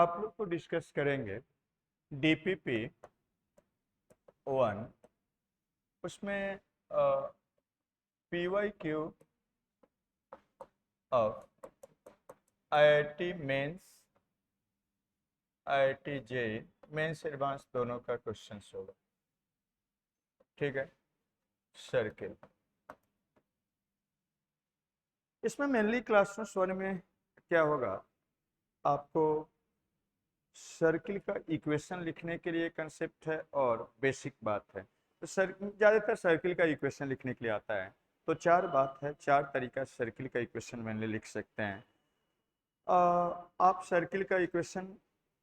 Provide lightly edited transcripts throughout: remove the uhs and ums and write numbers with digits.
आप लोग को डिस्कस करेंगे DPP 1। उसमें PYQ of IIT mains, IIT JEE mains advanced दोनों का क्वेश्चन होगा। ठीक है, सर्किल। इसमें मेनली क्लासरूम वन में क्या होगा, आपको सर्किल का इक्वेशन लिखने के लिए कंसेप्ट है और बेसिक बात है। तो ज़्यादातर सर्किल का इक्वेशन लिखने के लिए आता है। तो चार बात है, चार तरीका सर्किल का इक्वेशन मैंने लिख सकते हैं। आप सर्किल का इक्वेशन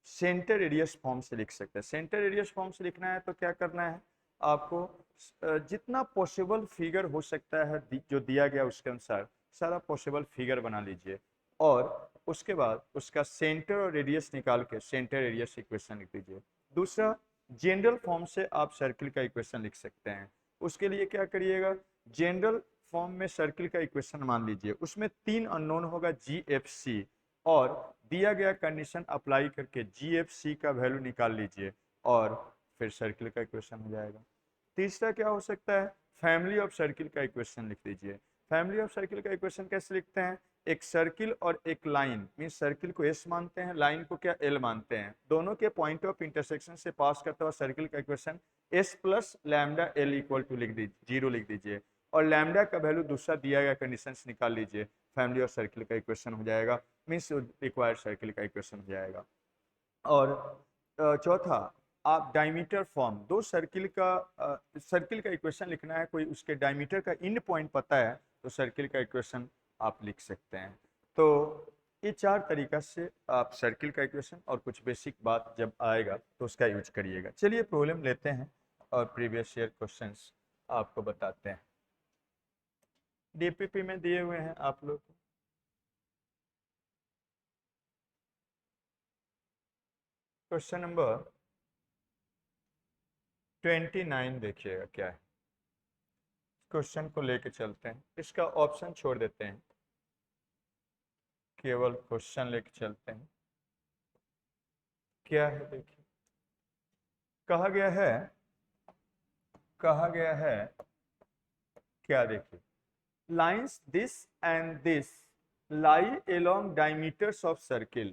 सेंटर रेडियस फॉर्म से लिख सकते हैं। सेंटर रेडियस फॉर्म से लिखना है तो क्या करना है, आपको जितना पॉसिबल फिगर हो सकता है जो दिया गया उसके अनुसार सारा पॉसिबल फिगर बना लीजिए और उसके बाद उसका सेंटर और रेडियस निकाल के सेंटर रेडियस इक्वेशन लिख दीजिए। दूसरा, जनरल फॉर्म से आप सर्किल का इक्वेशन लिख सकते हैं। उसके लिए क्या करिएगा, जनरल फॉर्म में सर्किल का इक्वेशन मान लीजिए, उसमें तीन अननोन होगा GFC, और दिया गया कंडीशन अप्लाई करके GFC का वैल्यू निकाल लीजिए और फिर सर्किल का इक्वेशन हो जाएगा। तीसरा क्या हो सकता है, फैमिली ऑफ सर्किल का इक्वेशन लिख दीजिए। फैमिली ऑफ सर्किल का इक्वेशन कैसे लिखते हैं, एक सर्किल और एक लाइन, मीन सर्किल को S मानते हैं, लाइन को क्या L मानते हैं, दोनों के पॉइंट ऑफ इंटरसेक्शन से पास करता हुआ सर्किल का equation S plus lambda L equal to लिख दीजिए, 0 लिख दीजिए, और लैम्डा का वैल्यू दूसरा दिया गया कंडीशन से निकाल लीजिए। फैमिली ऑफ सर्किल का इक्वेशन हो जाएगा, मीन्स रिक्वायर्ड सर्किल का इक्वेशन हो जाएगा। और चौथा, आप डायमीटर फॉर्म, दो सर्किल का इक्वेशन लिखना है, कोई उसके डायमीटर का इंड पॉइंट पता है तो सर्किल का इक्वेशन आप लिख सकते हैं। तो ये चार तरीका से आप सर्किल का इक्वेशन और कुछ बेसिक बात जब आएगा तो उसका यूज करिएगा। चलिए प्रॉब्लम लेते हैं और प्रीवियस ईयर क्वेश्चंस आपको बताते हैं। DPP में दिए हुए हैं आप लोग, क्वेश्चन नंबर 29 देखिएगा क्या है। क्वेश्चन को लेके चलते हैं, इसका ऑप्शन छोड़ देते हैं, केवल क्वेश्चन लेके चलते हैं। क्या है देखिए, कहा गया है क्या, देखिए, lines this and this lie along diameters of circle,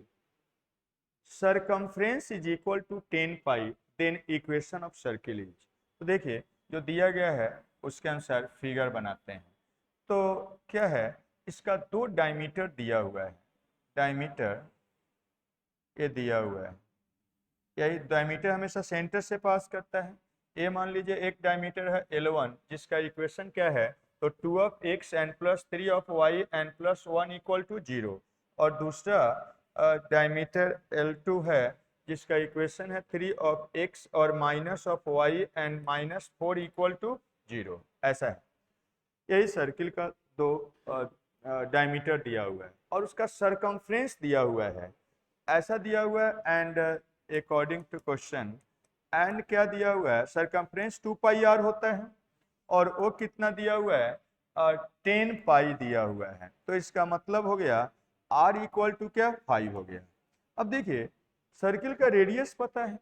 circumference is equal to 10 pi, then equation of circle is। तो देखिए जो दिया गया है उसके अनुसार फिगर बनाते हैं। तो क्या है, इसका दो डायमीटर दिया हुआ है, डायमीटर ये दिया हुआ है, यही डायमीटर हमेशा सेंटर से पास करता है। ये मान लीजिए एक डायमीटर है L1 जिसका इक्वेशन क्या है, तो 2x n plus 3y n plus 1 equal to 0, और दूसरा डायमीटर L2 है जिसका इक्वेशन है 3x और -y n minus 4 equal to 0। ऐसा है, यही सर्किल का दो डायमीटर दिया हुआ है और उसका सरकमफ्रेंस दिया हुआ है, ऐसा दिया हुआ है। And according to question, and क्या दिया हुआ है, सरकमफ्रेंस 2 पाई r होता है और वो कितना दिया हुआ है, 10 पाई दिया हुआ है। तो इसका मतलब हो गया r इक्वल टू क्या, 5 हो गया। अब देखिए सर्किल का रेडियस पता है,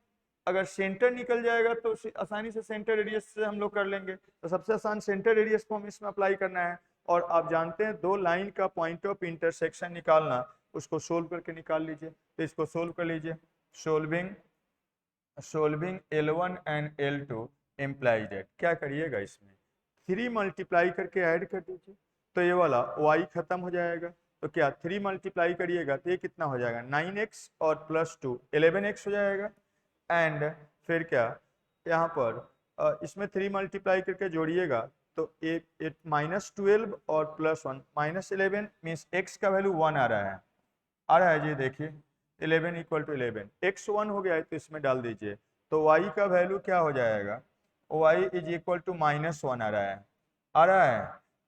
अगर सेंटर निकल जाएगा तो आसानी से सेंटर रेडियस से हम लोग कर लेंगे। तो सबसे आसान सेंटर रेडियस फॉर्म इसमें अप्लाई करना है, और आप जानते हैं दो लाइन का पॉइंट ऑफ इंटरसेक्शन निकालना, उसको सोल्व करके निकाल लीजिए। तो इसको सोल्व कर लीजिए, solving L1 and L2 implies that, क्या करिएगा इसमें 3 मल्टीप्लाई करके ऐड कर दीजिए, तो ये वाला y खत्म हो जाएगा। तो क्या 3 मल्टीप्लाई करिएगा तो ये कितना हो जाएगा, 9x और प्लस 2 11x हो जाएगा। एंड फिर क्या, यहाँ पर इसमें 3 मल्टीप्लाई करके जोड़िएगा तो एक -12 और +1 -11 मीन्स x का वैल्यू 1 आ रहा है जी, देखिए 11 इक्वल टू 11, x 1 हो गया है तो इसमें डाल दीजिए, तो y का वैल्यू क्या हो जाएगा, y इज इक्वल टू -1 आ रहा है।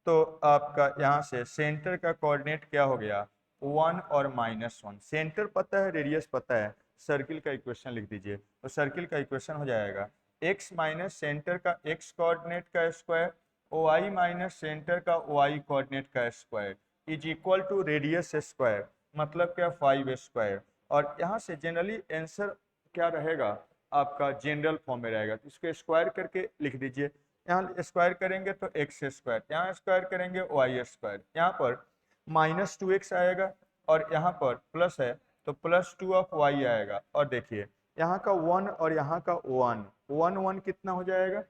तो आपका यहाँ से सेंटर का कोऑर्डिनेट क्या हो गया, 1 और -1, सेंटर पता है, रेडियस पता है, सर्किल का इक्वेशन लिख दीजिए। तो सर्किल का इक्वेशन हो जाएगा x माइनस सेंटर का x कोऑर्डिनेट का स्क्वायर, y माइनस सेंटर का y कोऑर्डिनेट का square is equal to radius square, मतलब क्या 5 स्क्वायर, और यहाँ से जनरली आंसर क्या रहेगा आपका जनरल फॉर्म में रहेगा, तो इसको स्क्वायर करके लिख दीजिए। यहाँ स्क्वायर करेंगे तो एक्स स्क्वायर, यहाँ स्क्वायर करेंगे वाई स्क्वायर, यहाँ पर -2x आएगा और यहाँ पर प्लस है तो +2 ऑफ वाई आएगा। और देखिए यहाँ का 1 और यहाँ का 1 1 1 कितना हो जाएगा,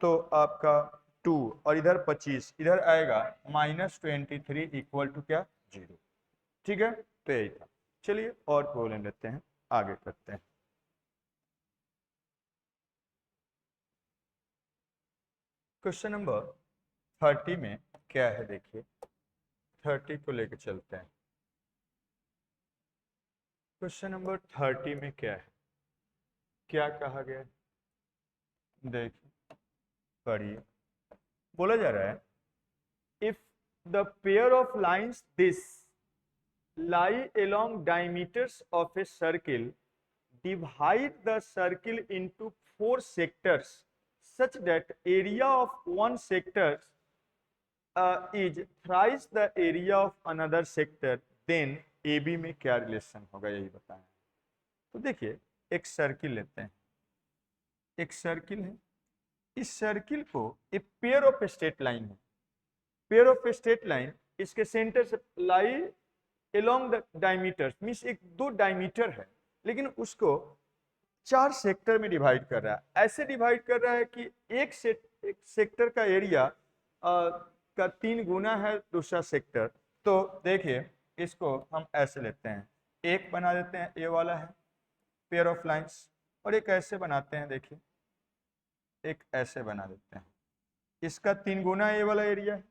तो आपका 2 और इधर 25, इधर आएगा -23 इक्वल टू क्या 0। ठीक है, तो यही था। चलिए और प्रॉब्लम लेते हैं, आगे करते हैं। क्वेश्चन नंबर 30 में क्या है, देखिए 30 को लेकर चलते हैं। क्वेश्चन नंबर 30 में क्या है, क्या कहा गया है, देखिए पढ़िए। बोला जा रहा है if the pair of lines this lie along diameters of a circle divide the circle into 4 sectors such that area of one sector is thrice the area of another sector, then AB में क्या relation होगा यही बताएं। तो देखिए एक circle लेते हैं, एक सर्किल है, इस सर्किल को एक पेयर ऑफ स्ट्रेट लाइन है, पेयर ऑफ स्ट्रेट लाइन इसके सेंटर से लाई एलोंग द डायमीटर मींस एक दो डायमीटर है, लेकिन उसको 4 सेक्टर में डिवाइड कर रहा है। ऐसे डिवाइड कर रहा है कि एक सेक्टर का एरिया का 3 गुना है दूसरा सेक्टर। तो देखिए इसको हम ऐसे लेते हैं, एक बना देते हैं, ए वाला है पेयर ऑफ लाइंस, और एक ऐसे बनाते हैं, देखिए एक ऐसे बना देते हैं, इसका 3 गुना ए वाला एरिया है,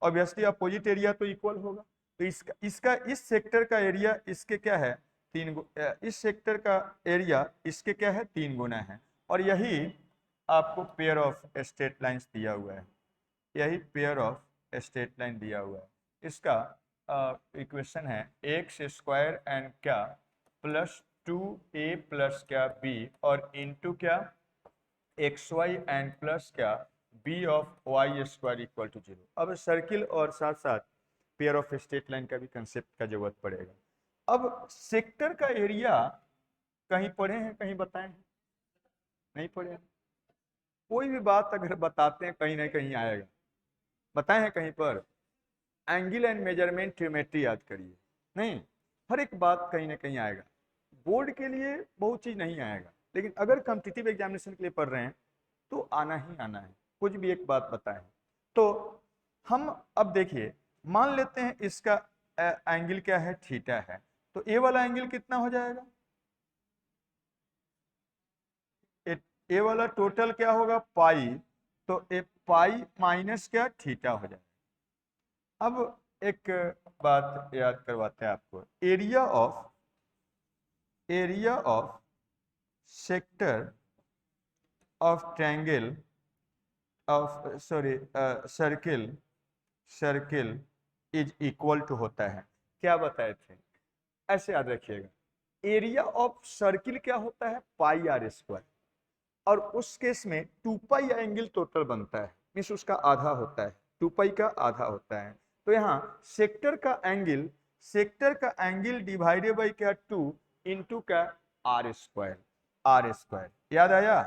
ऑब्वियसली अपोजिट एरिया तो इक्वल होगा। तो इसका इस सेक्टर का एरिया इसके क्या है 3, इस सेक्टर का एरिया इसके क्या है 3 गुना है। और यही आपको पेयर ऑफ स्ट्रेट लाइंस दिया हुआ है, यही पेयर ऑफ स्ट्रेट लाइन दिया हुआ है। इसका इक्वेशन है एक्स स्क्वायर एंड क्या +2a प्लस क्या b और इनटू क्या एक्स वाई एंड प्लस क्या b of y square equal to 0। अब सर्किल और साथ साथ पेयर ऑफ स्ट्रेट लाइन का भी कंसेप्ट का जरूरत पड़ेगा। अब सेक्टर का एरिया कहीं पढ़े हैं, कहीं बताएं, नहीं पढ़े हैं? कोई भी बात अगर बताते हैं कहीं ना कहीं आएगा, बताए हैं कहीं पर? एंगल एंड मेजरमेंट ट्रियोमेट्री याद करिए, नहीं हर एक बात कहीं ना कहीं आएगा। बोर्ड के लिए बहुत चीज नहीं आएगा, लेकिन अगर कॉम्पिटिटिव एग्जामिनेशन के लिए पढ़ रहे हैं तो आना ही आना है, कुछ भी एक बात बताएं। तो हम अब देखिए मान लेते हैं इसका एंगल क्या है थीटा है, तो ए वाला एंगल कितना हो जाएगा, ए वाला टोटल क्या होगा पाई, तो ए पाई माइनस क्या थीटा हो जाएगा। अब एक बात याद करवाते हैं आपको, area of sector of triangle of circle is equal to होता है, क्या बताए थे, ऐसे याद रखिएगा। एरिया ऑफ सर्किल क्या होता है पाई आर स्क्वायर, और उस केस में 2 पाई एंगल टोटल बनता है, मीन्स उसका आधा होता है, 2 पाई का आधा होता है। तो यहाँ सेक्टर का एंगल डिवाइडेड बाई क्या 2 इंटू क्या आर स्क्वायर, याद आया?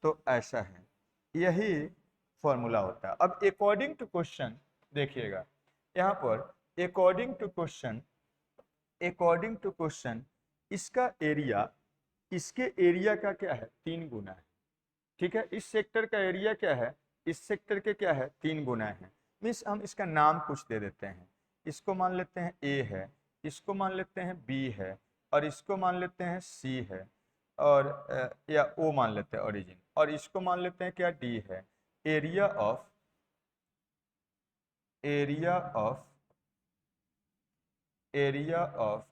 तो ऐसा है, यही फॉर्मूला होता है। अब अकॉर्डिंग टू क्वेश्चन देखिएगा, यहाँ पर अकॉर्डिंग टू क्वेश्चन इसका एरिया इसके एरिया का क्या है 3 गुना है, ठीक है। इस सेक्टर का एरिया क्या है, इस सेक्टर के क्या है 3 गुना है। मीन्स हम इसका नाम कुछ दे देते हैं, इसको मान लेते हैं ए है, इसको मान लेते हैं बी है, और इसको मान लेते हैं सी है, और या ओ मान लेते हैं ओरिजिन, और इसको मान लेते हैं क्या डी है। एरिया ऑफ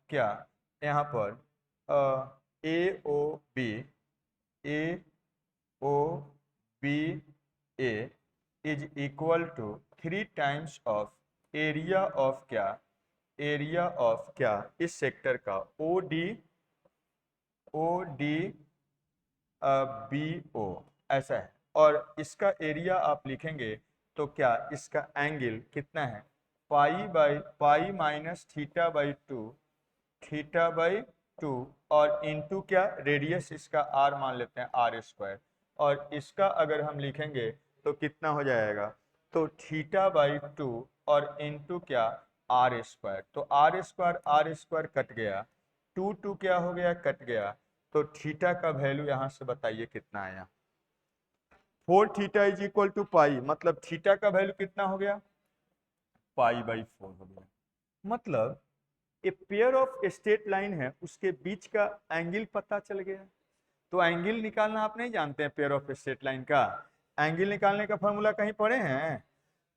क्या यहाँ पर A O B A is equal to 3 times of area of क्या इस सेक्टर का ओ डी बी ओ, ऐसा है। और इसका एरिया आप लिखेंगे तो क्या इसका एंगल कितना है pi minus theta by 2, theta by two और इंटू क्या रेडियस इसका आर मान लेते हैं आर स्क्वायर, और इसका अगर हम लिखेंगे तो कितना हो जाएगा, तो थीटा बाई टू और इंटू क्या आर स्क्वायर, तो आर स्क्वायर कट गया, टू टू क्या हो गया कट गया, तो थीटा का वैल्यू यहां से बताइए कितना आया, 4 थीटा इज इक्वल टू पाई, मतलब थीटा का वैल्यू कितना हो गया, पाई बाई 4 हो गया। मतलब a pair of straight line है उसके बीच का एंगल पता चल गया। तो एंगल निकालना आप नहीं जानते हैं पेयर ऑफ स्ट्रेट लाइन का, एंगल निकालने का फॉर्मूला कहीं पढ़े हैं,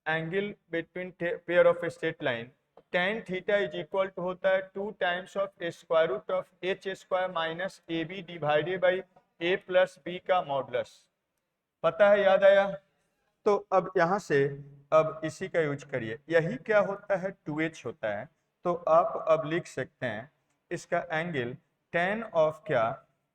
angle between pair of straight line tan theta is equal to होता है 2 times of square root of h square minus a b divided by a plus b का modulus, पता है, याद आया। तो अब यहाँ से अब इसी का यूज करिए, यही क्या होता है 2h होता है, तो आप अब लिख सकते हैं इसका एंगल tan ऑफ क्या,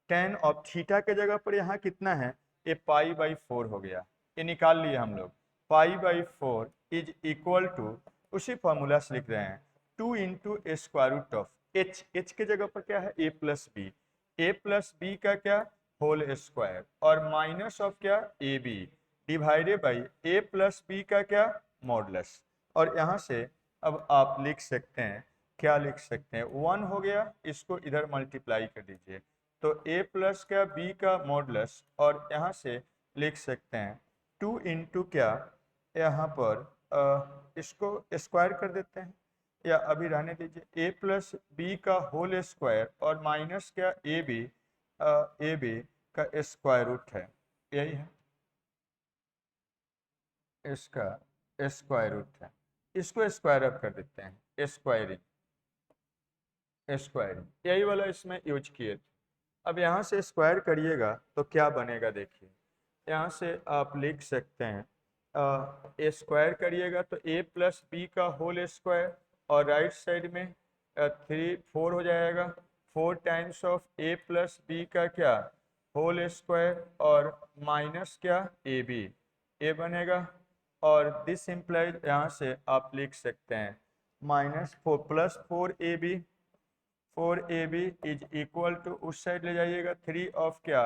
tan ऑफ थीटा के जगह पर यहाँ कितना है, ये पाई बाई 4 हो गया, ये निकाल लिए हम लोग, pi by 4 is equal to, उसी फॉर्मूला से लिख रहे हैं 2 into square root of h के जगह पर क्या है ए प्लस बी का क्या होल स्क्वायर और माइनस ऑफ क्या a b divided by a plus b का क्या मॉडुलस, और यहाँ से अब आप लिख सकते हैं, क्या लिख सकते हैं, 1 हो गया, इसको इधर मल्टीप्लाई कर दीजिए, तो a प्लस क्या b का मॉडुलस, और यहाँ से लिख सकते हैं 2 इंटू क्या, यहाँ पर इसको स्क्वायर कर देते हैं, या अभी रहने दीजिए, a प्लस बी का होल स्क्वायर और माइनस क्या ए बी का स्क्वायर रूट है, यही है इसका स्क्वायर रूट है, इसको स्क्वायर अप कर देते हैं, स्क्वायरिंग यही वाला इसमें यूज किए थे। अब यहाँ से स्क्वायर करिएगा तो क्या बनेगा, देखिए यहाँ से आप लिख सकते हैं ए स्क्वायर करिएगा तो ए प्लस बी का होल स्क्वायर और राइट साइड में 4 हो जाएगा, 4 times of a plus b का क्या होल स्क्वायर और माइनस क्या ए बनेगा, और दिस इम्प्लाइज यहाँ से आप लिख सकते हैं -4 plus 4ab is equal to, उस साइड ले जाइएगा 3 ऑफ क्या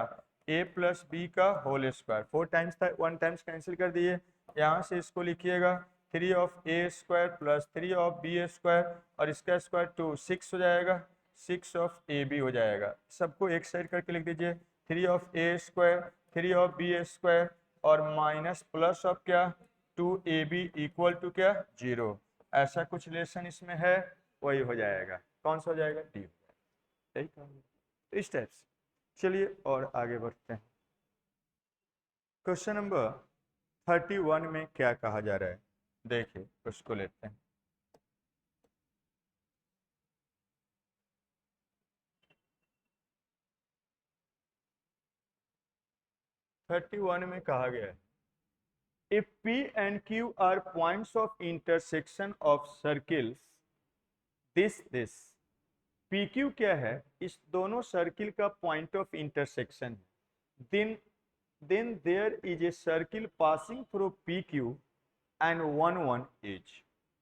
a प्लस बी का होल स्क्वायर, 4 टाइम्स था 1 टाइम्स कैंसिल कर दिए, यहाँ से इसको लिखिएगा 3 of a square plus 3 of b square और इसका स्क्वायर 2 6 हो जाएगा, 6 ऑफ ab हो जाएगा, सबको एक साइड करके लिख दीजिए 3 of a square 3 of b square और माइनस प्लस ऑफ क्या 2ab इक्वल टू क्या 0, ऐसा कुछ रिलेशन इसमें है, वही हो जाएगा, कौन सा हो जाएगा डी, यही कहा, तो इस टाइप से। चलिए और आगे बढ़ते हैं, क्वेश्चन नंबर 31 में क्या कहा जा रहा है, देखिए उसको लेते हैं। थर्टी वन में कहा गया है if P and Q are points of intersection of circles this PQ क्या है, इस दोनों सर्किल का पॉइंट ऑफ इंटरसेक्शन है, then there is a circle passing through PQ and 1 each,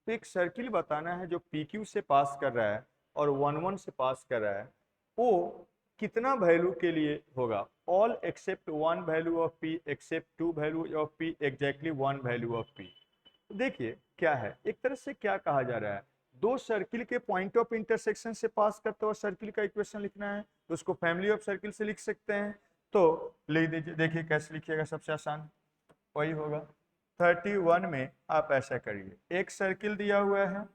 तो एक सर्किल बताना है जो PQ से पास कर रहा है और 1 से पास कर रहा है, वो कितना वैल्यू के लिए होगा, all except 1 value of P except 2 value of P exactly 1 value of P। देखिए क्या है, एक तरह से क्या कहा जा रहा है, दो सर्किल के पॉइंट ऑफ इंटरसेक्शन से पास करते हुए सर्किल का इक्वेशन लिखना है, तो उसको फैमिली ऑफ सर्किल से लिख सकते हैं, तो लिख दीजिए, देखिए कैसे लिखिएगा, सबसे आसान वही होगा। 31 में आप ऐसा करिए, एक सर्किल दिया हुआ है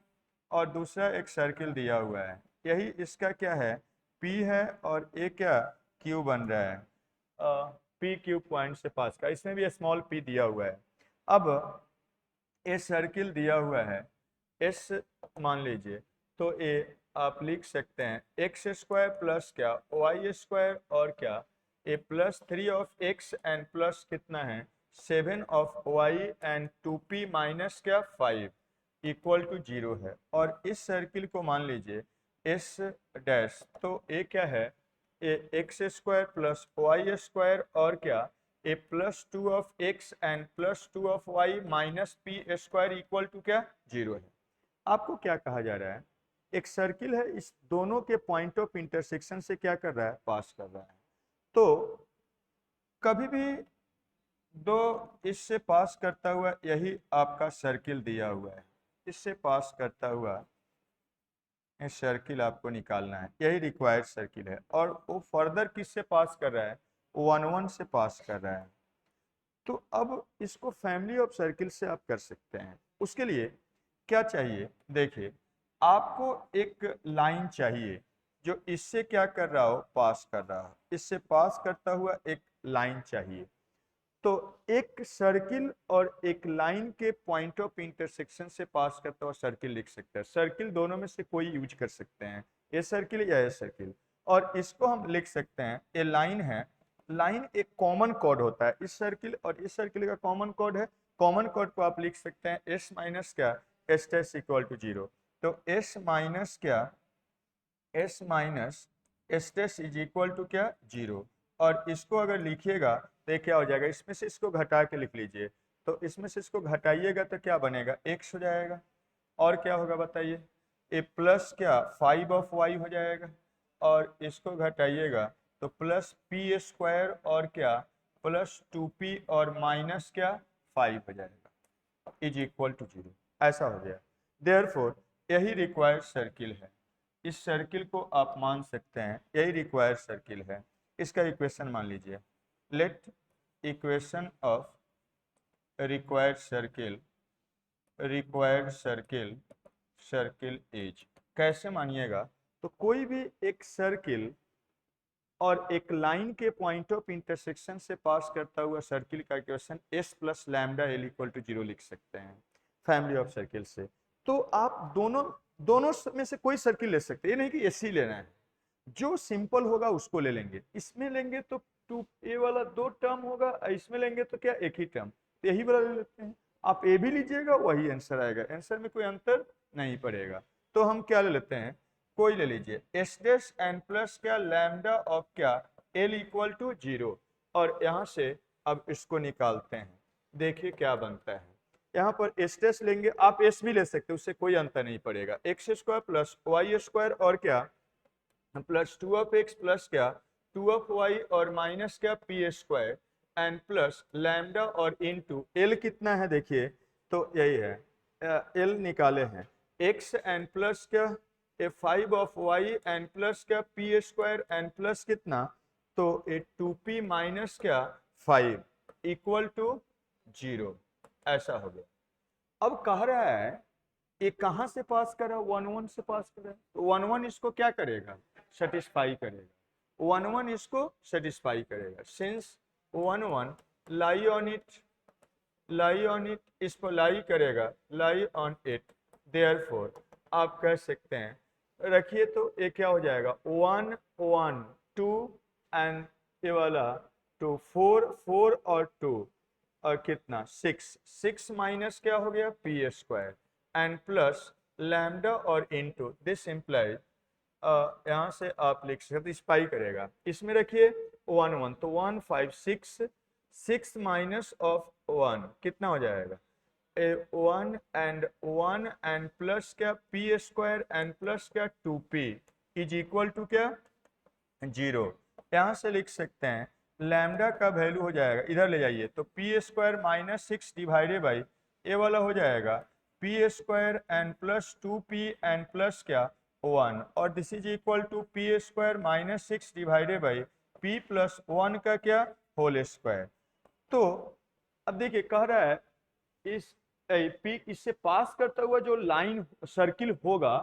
और दूसरा एक सर्किल दिया हुआ है, यही इसका क्या है P है और ये क्या Q बन रहा है, P Q पॉइंट से पास का, इसमें भी स्मॉल p दिया हुआ है। अब ये सर्किल दिया हुआ है S मान लीजिए, तो ये आप लिख सकते हैं एक्स स्क्वायर प्लस क्या वाई स्क्वायर और क्या A plus 3 of x and plus कितना है 7 of y and 2p minus क्या 5 इक्वल टू 0 है, और इस सर्किल को मान लीजिए एस डैश, तो ए क्या है A X square plus Y square और क्या A plus 2 of x and plus 2 of Y minus P square equal to क्या 0 है। आपको क्या कहा जा रहा है, एक सर्किल है, इस दोनों के पॉइंट ऑफ इंटरसेक्शन से क्या कर रहा है, पास कर रहा है। तो कभी भी दो इससे पास करता हुआ, यही आपका सर्किल दिया हुआ है, इससे पास करता हुआ ये सर्किल आपको निकालना है, यही रिक्वायर्ड सर्किल है। और वो फर्दर किससे पास कर रहा है, 1 1 से पास कर रहा है। तो अब इसको फैमिली ऑफ सर्किल से आप कर सकते हैं। उसके लिए क्या चाहिए, देखिए आपको एक लाइन चाहिए जो इससे क्या कर रहा हो, पास कर रहा हो, इससे पास करता हुआ एक लाइन चाहिए। तो एक सर्किल और एक लाइन के पॉइंट ऑफ इंटरसेक्शन से पास करता हुआ सर्किल लिख सकते हैं। सर्किल दोनों में से कोई यूज कर सकते हैं, ये सर्किल या ये सर्किल। और इसको हम लिख सकते हैं, ये लाइन है, लाइन एक कॉमन कोड होता है, इस सर्किल और इस सर्किल का कॉमन कोड है। कॉमन कोड को आप लिख सकते हैं एस माइनस क्या, एस टेस्ट इक्वल टू 0। तो एस माइनस क्या, S minus S test is equal to क्या, 0। और इसको अगर लिखिएगा तो क्या हो जाएगा, इसमें से इसको घटा के लिख लीजिए। तो इसमें से इसको घटाइएगा तो क्या बनेगा, एक्स हो जाएगा। और क्या होगा बताइए, ए प्लस क्या 5 ऑफ वाई हो जाएगा। और इसको घटाइएगा तो प्लस पी स्क्वायर और क्या प्लस 2p और माइनस क्या 5 हो जाएगा, इज इक्वल टू 0। ऐसा हो गया। देयरफॉर यही रिक्वायर्ड सर्किल है, इस सर्किल को आप मान सकते हैं यही रिक्वायर्ड सर्किल है। इसका इक्वेशन मान लीजिए, let equation of required circle, required circle, circle is, कैसे मानिएगा, तो कोई भी एक सर्किल और एक लाइन के पॉइंट ऑफ इंटरसेक्शन से पास करता हुआ सर्किल का equation S plus lambda L equal to 0 लिख सकते हैं फैमिली ऑफ सर्किल से। तो आप दोनों दोनों में से कोई सर्किल ले सकते हैं, ये नहीं कि एस ही लेना है, जो सिंपल होगा उसको ले लेंगे। इसमें लेंगे तो 2a वाला 2 टर्म होगा, इसमें लेंगे तो क्या एक ही टर्म, तो यही वाला ले लेते हैं। आप ए भी लीजिएगा वही आंसर आएगा, आंसर में कोई अंतर नहीं पड़ेगा। तो हम क्या ले लेते हैं, कोई ले लीजिए एस डेस एन प्लस क्या लैम्डा ऑफ क्या एल इक्वल टू 0। और यहाँ से अब इसको निकालते हैं, देखिए क्या बनता है। यहाँ पर एस डेस लेंगे, आप एस भी ले सकते हैं, उससे कोई अंतर नहीं पड़ेगा। X square plus Y square और क्या प्लस 2 ऑफ एक्स प्लस क्या 2 ऑफ वाई और माइनस क्या p square and plus lambda और इनटू एल कितना है देखिए, तो यही है एल निकाले हैं एक्स एंड प्लस क्या ए 5 ऑफ वाई एंड प्लस क्या पी स्क्वायर एंड प्लस कितना, तो ए 2p माइनस क्या 5 इक्वल टू 0। ऐसा हो गया। अब कह रहा है ये कहां से पास कर रहा है, 1 1 से पास कर रहा है, तो 1 1 इसको क्या करेगा, सेटिस्फाई करेगा। 1 1 इसको सेटिस्फाई करेगा, since 1 1 lie on it, lie on it, इस पर लाई करेगा, लाई ऑन इट। देयरफॉर आप कह सकते हैं, रखिए तो ये क्या हो जाएगा 1 1 2 एंड ये वाला 2 4 4 और 2 और कितना 6 6 माइनस क्या हो गया P square and plus lambda और इनटू दिस इम्प्लाइज, यहाँ से आप लिख सकते स्पाई करेगा, इसमें रखिए 1 1 तो 1 5 6 6 माइनस ऑफ 1 कितना हो जाएगा 1 एंड प्लस क्या पी स्क्वायर एंड प्लस क्या 2p इज इक्वल टू क्या 0। यहाँ से लिख सकते हैं लैम्डा का वैल्यू हो जाएगा, इधर ले जाइए तो P square minus 6 divided by A वाला हो जाएगा P square and plus 2p and plus क्या 1 और this is equal to P square minus 6 divided by p plus 1 का क्या होल स्क्वायर। तो अब देखिए कह रहा है इस p इससे पास करता हुआ जो लाइन सर्किल होगा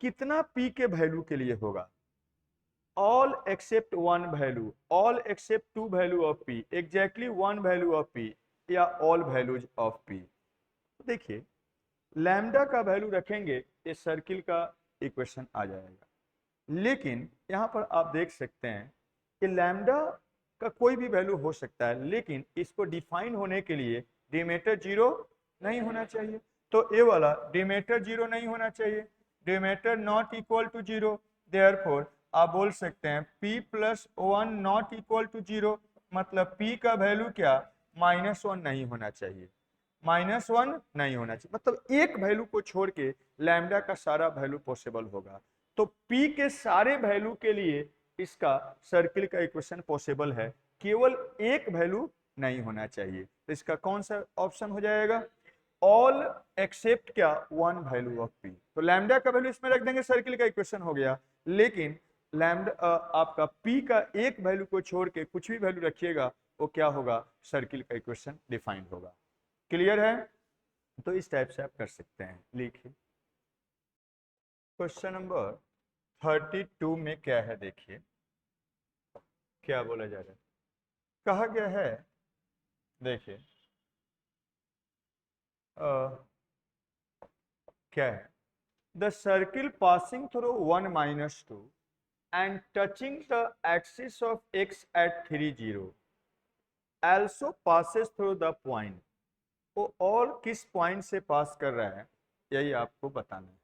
कितना p के वैल्यू के लिए होगा, all except one value, all except two value of p, exactly one value of p या all values of p। देखिए लैम्डा का वैल्यू रखेंगे इस सर्किल का इक्वेशन आ जाएगा। लेकिन यहाँ पर आप देख सकते हैं कि लैम्डा का कोई भी वैल्यू हो सकता है, लेकिन इसको डिफाइन होने के लिए डिमेटर 0 नहीं होना चाहिए। तो ये वाला डिमेटर 0 नहीं होना चाहिए, denominator not equal to 0। Therefore आप बोल सकते हैं p plus 1 not equal to 0, मतलब p का वैल्यू क्या -1 नहीं होना चाहिए। -1 नहीं होना चाहिए, मतलब एक वैल्यू को छोड़ के लैम्डा का सारा वैल्यू पॉसिबल होगा। तो p के सारे वैल्यू के लिए इसका सर्किल का इक्वेशन पॉसिबल है, केवल एक वैल्यू नहीं होना चाहिए। तो इसका कौन सा ऑप्शन हो जाएगा? ऑल एक्सेप्ट क्या? One value of p। तो लैम्डा का वैल्यू इसमें रख देंगे, सर्किल का इक्वेशन हो गया। लेकिन लैम्डा आपका p का एक वैल्यू को छोड़ के कुछ भी वैल्यू रखिएगा, वो क्या होगा? सर्किल का इक्वेशन डिफाइंड होगा। क्लियर है? तो इस टाइप से आप कर सकते हैं। लिखिए क्वेश्चन नंबर 32 में क्या है, देखिए क्या बोला जा रहा है। कहा गया है, देखिए क्या है, the circle passing through 1 - 2 and touching the axis of x at 3 0 also passes through the point। वो और किस पॉइंट से पास कर रहा है, यही आपको बताना है।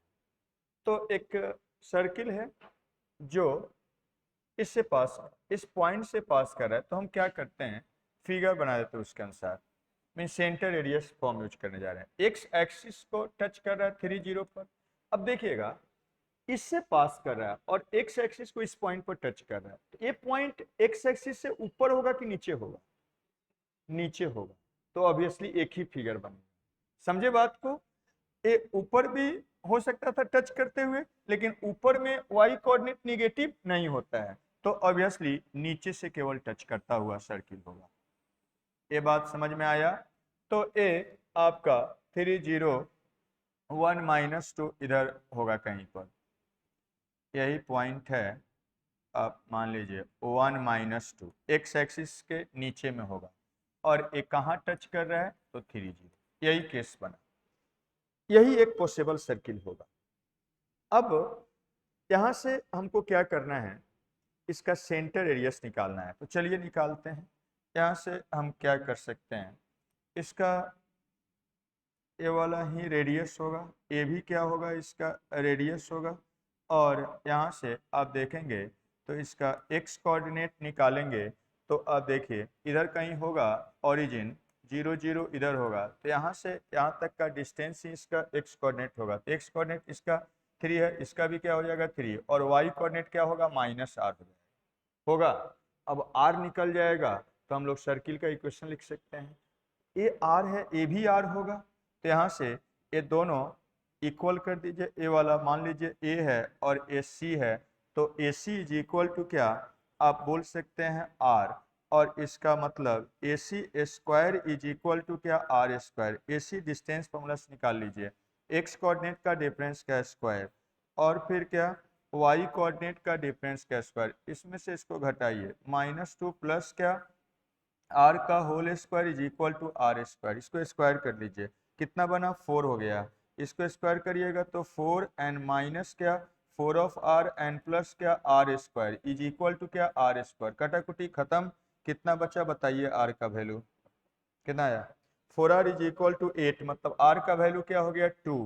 तो एक सर्किल है जो इससे पास, इस पॉइंट से पास कर रहा है, तो हम क्या करते हैं, फिगर बना देते हैं उसके अनुसार। Mean centre radius form use करने जा रहे हैं। एक्स एक्सिस को टच कर रहा है 3 0 पर। अब देखिएगा, इससे पास कर रहा है और एक्स एक्सिस को इस पॉइंट पर टच कर रहा है, तो ये पॉइंट एक्स एक्सिस से ऊपर होगा कि नीचे होगा? नीचे होगा। तो ऑब्वियसली एक ही फिगर बनेगा। समझे बात को? ये ऊपर भी हो सकता था टच करते हुए, लेकिन ऊपर में वाई कोऑर्डिनेट निगेटिव नहीं होता है, तो ऑब्वियसली नीचे से केवल टच करता हुआ सर्किल होगा। ये बात समझ में आया? तो ए आपका 3 0 1 - 2 इधर होगा कहीं पर, यही पॉइंट है। आप मान लीजिए 1 - 2 एक्स एक्सिस के नीचे में होगा, और ये कहाँ टच कर रहा है? तो 3 0, यही केस बना, यही एक पॉसिबल सर्किल होगा। अब यहाँ से हमको क्या करना है, इसका सेंटर रेडियस निकालना है। तो चलिए निकालते हैं। यहाँ से हम क्या कर सकते हैं, इसका ये वाला ही रेडियस होगा, ये भी क्या होगा? इसका रेडियस होगा। और यहाँ से आप देखेंगे तो इसका एक्स कोऑर्डिनेट निकालेंगे, तो आप देखिए इधर कहीं होगा ओरिजिन 0 0, इधर होगा, तो यहाँ से यहाँ तक का डिस्टेंस ही इसका एक्स कोऑर्डिनेट होगा। तो एक्स कोऑर्डिनेट इसका 3 है, इसका भी क्या हो जाएगा 3, और वाई कोऑर्डिनेट क्या होगा? -r होगा। अब r निकल जाएगा, तो हम लोग सर्किल का इक्वेशन लिख सकते हैं। ए आर है, ए भी आर होगा, तो यहाँ से ये दोनों इक्वल कर दीजिए। ए वाला मान लीजिए ए है और ए सी है, तो A C is equal to क्या? आप बोल सकते हैं आर, और इसका मतलब A C square is equal to क्या? Are square. A C distance formula से निकाल लीजिए, एक्स कोऑर्डिनेट का डिफरेंस का स्क्वायर, और फिर क्या? वाई कोऑर्डिनेट का डिफरेंस का स्क्वायर। इसमें से इसको घटाइए, -2 प्लस क्या? आर का whole square is equal to r square. इसको स्क्वायर कर लीजिए, कितना बना? 4 हो गया। इसको स्क्वायर करिएगा तो 4 एंड माइनस क्या? 4 ऑफ आर एंड प्लस क्या? Are square is equal to क्या? Are square. कटाकुटी खत्म, कितना बचा बताइए? आर का वैल्यू कितना आया? 4r इज इक्वल टू 8, मतलब आर का वैल्यू क्या हो गया? 2।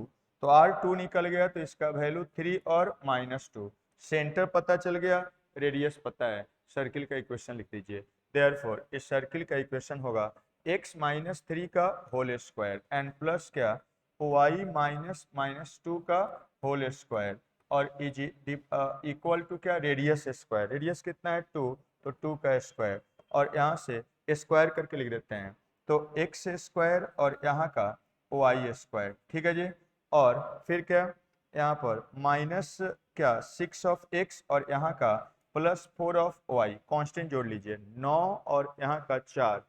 तो आर 2 निकल गया, तो इसका वैल्यू 3 और -2। सेंटर पता चल गया, रेडियस पता है, सर्किल का इक्वेशन लिख दीजिए। देयरफॉर इस सर्किल का इक्वेशन होगा x - 3 का होल स्क्वायर एंड प्लस क्या? y - -2 का होल स्क्वायर, और इज इक्वल टू क्या? Radius square. रेडियस कितना है? 2, तो 2 का स्क्वायर, और यहाँ से स्क्वायर करके लिख देते हैं, तो एक्स स्क्वायर और यहाँ का वाई स्क्वायर। ठीक है जी। और फिर क्या? यहाँ पर माइनस क्या? 6 ऑफ एक्स, और यहाँ का +4 ऑफ वाई, कांस्टेंट जोड़ लीजिए, 9 और यहाँ का 4,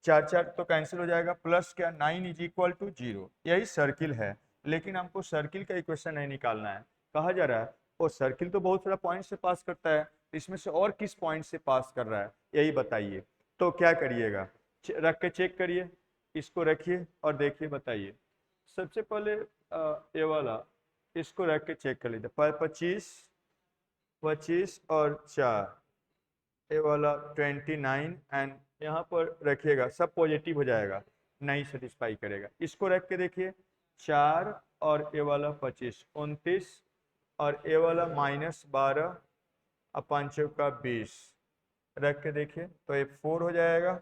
4 4 तो कैंसिल हो जाएगा, प्लस क्या? 9 इज इक्वल टू 0। यही सर्किल है, लेकिन हमको सर्किल का इक्वेशन नहीं निकालना है। कहा जा रहा है वो सर्किल तो बहुत सारा पॉइंट से पास करता है, इसमें से और किस पॉइंट से पास कर रहा है, यही बताइए। तो क्या करिएगा, रख के चेक करिए, इसको रखिए और देखिए, बताइए। सबसे पहले ये वाला इसको रख के चेक कर लीजिए, 25 25 और 4, ये वाला 29, एंड यहाँ पर रखिएगा, सब पॉजिटिव हो जाएगा, नहीं सेटिस्फाई करेगा। इसको रख के देखिए, 4 और ये वाला 25, 29, और ये वाला -12 और 5 का 20, रख के देखिए, तो ये 4 हो जाएगा,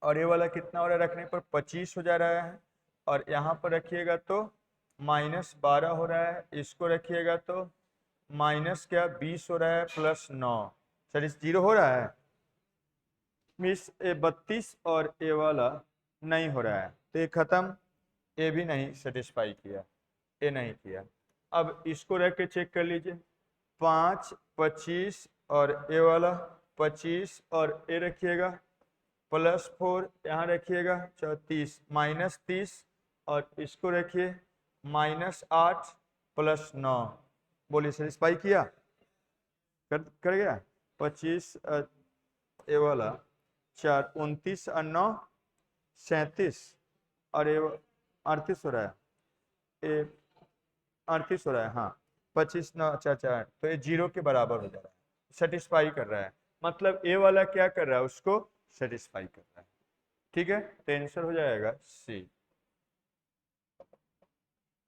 और ये वाला कितना हो रहा है, रखने पर 25 हो जा रहा है, और यहाँ पर रखिएगा तो -12 हो रहा है, इसको रखिएगा तो माइनस क्या 20 हो रहा है, +9। सर इस 0 हो रहा है मिस, ए 32 और ए वाला नहीं हो रहा है, तो ये खत्म, ए भी नहीं सेटिस्फाई किया, ए नहीं किया। अब इसको रख के चेक कर लीजिए, 5, 25 और ए वाला 25 और ए रखिएगा +4, यहाँ रखिएगा 34, -30 और इसको रखिए -8 +9। बोलिए सेटिस्फाई किया, कर गया। 25 ए वाला 4, 29 और 9 37 और ये 38 हो रहा है, ये 38 हो रहा है, हाँ 25 9 4 4, तो ये 0 के बराबर हो जा रहा है, सेटिस्फाई कर रहा है, मतलब ए वाला क्या कर रहा है, उसको सेटिस्फाई कर रहा है। ठीक है, तो आंसर हो जाएगा सी।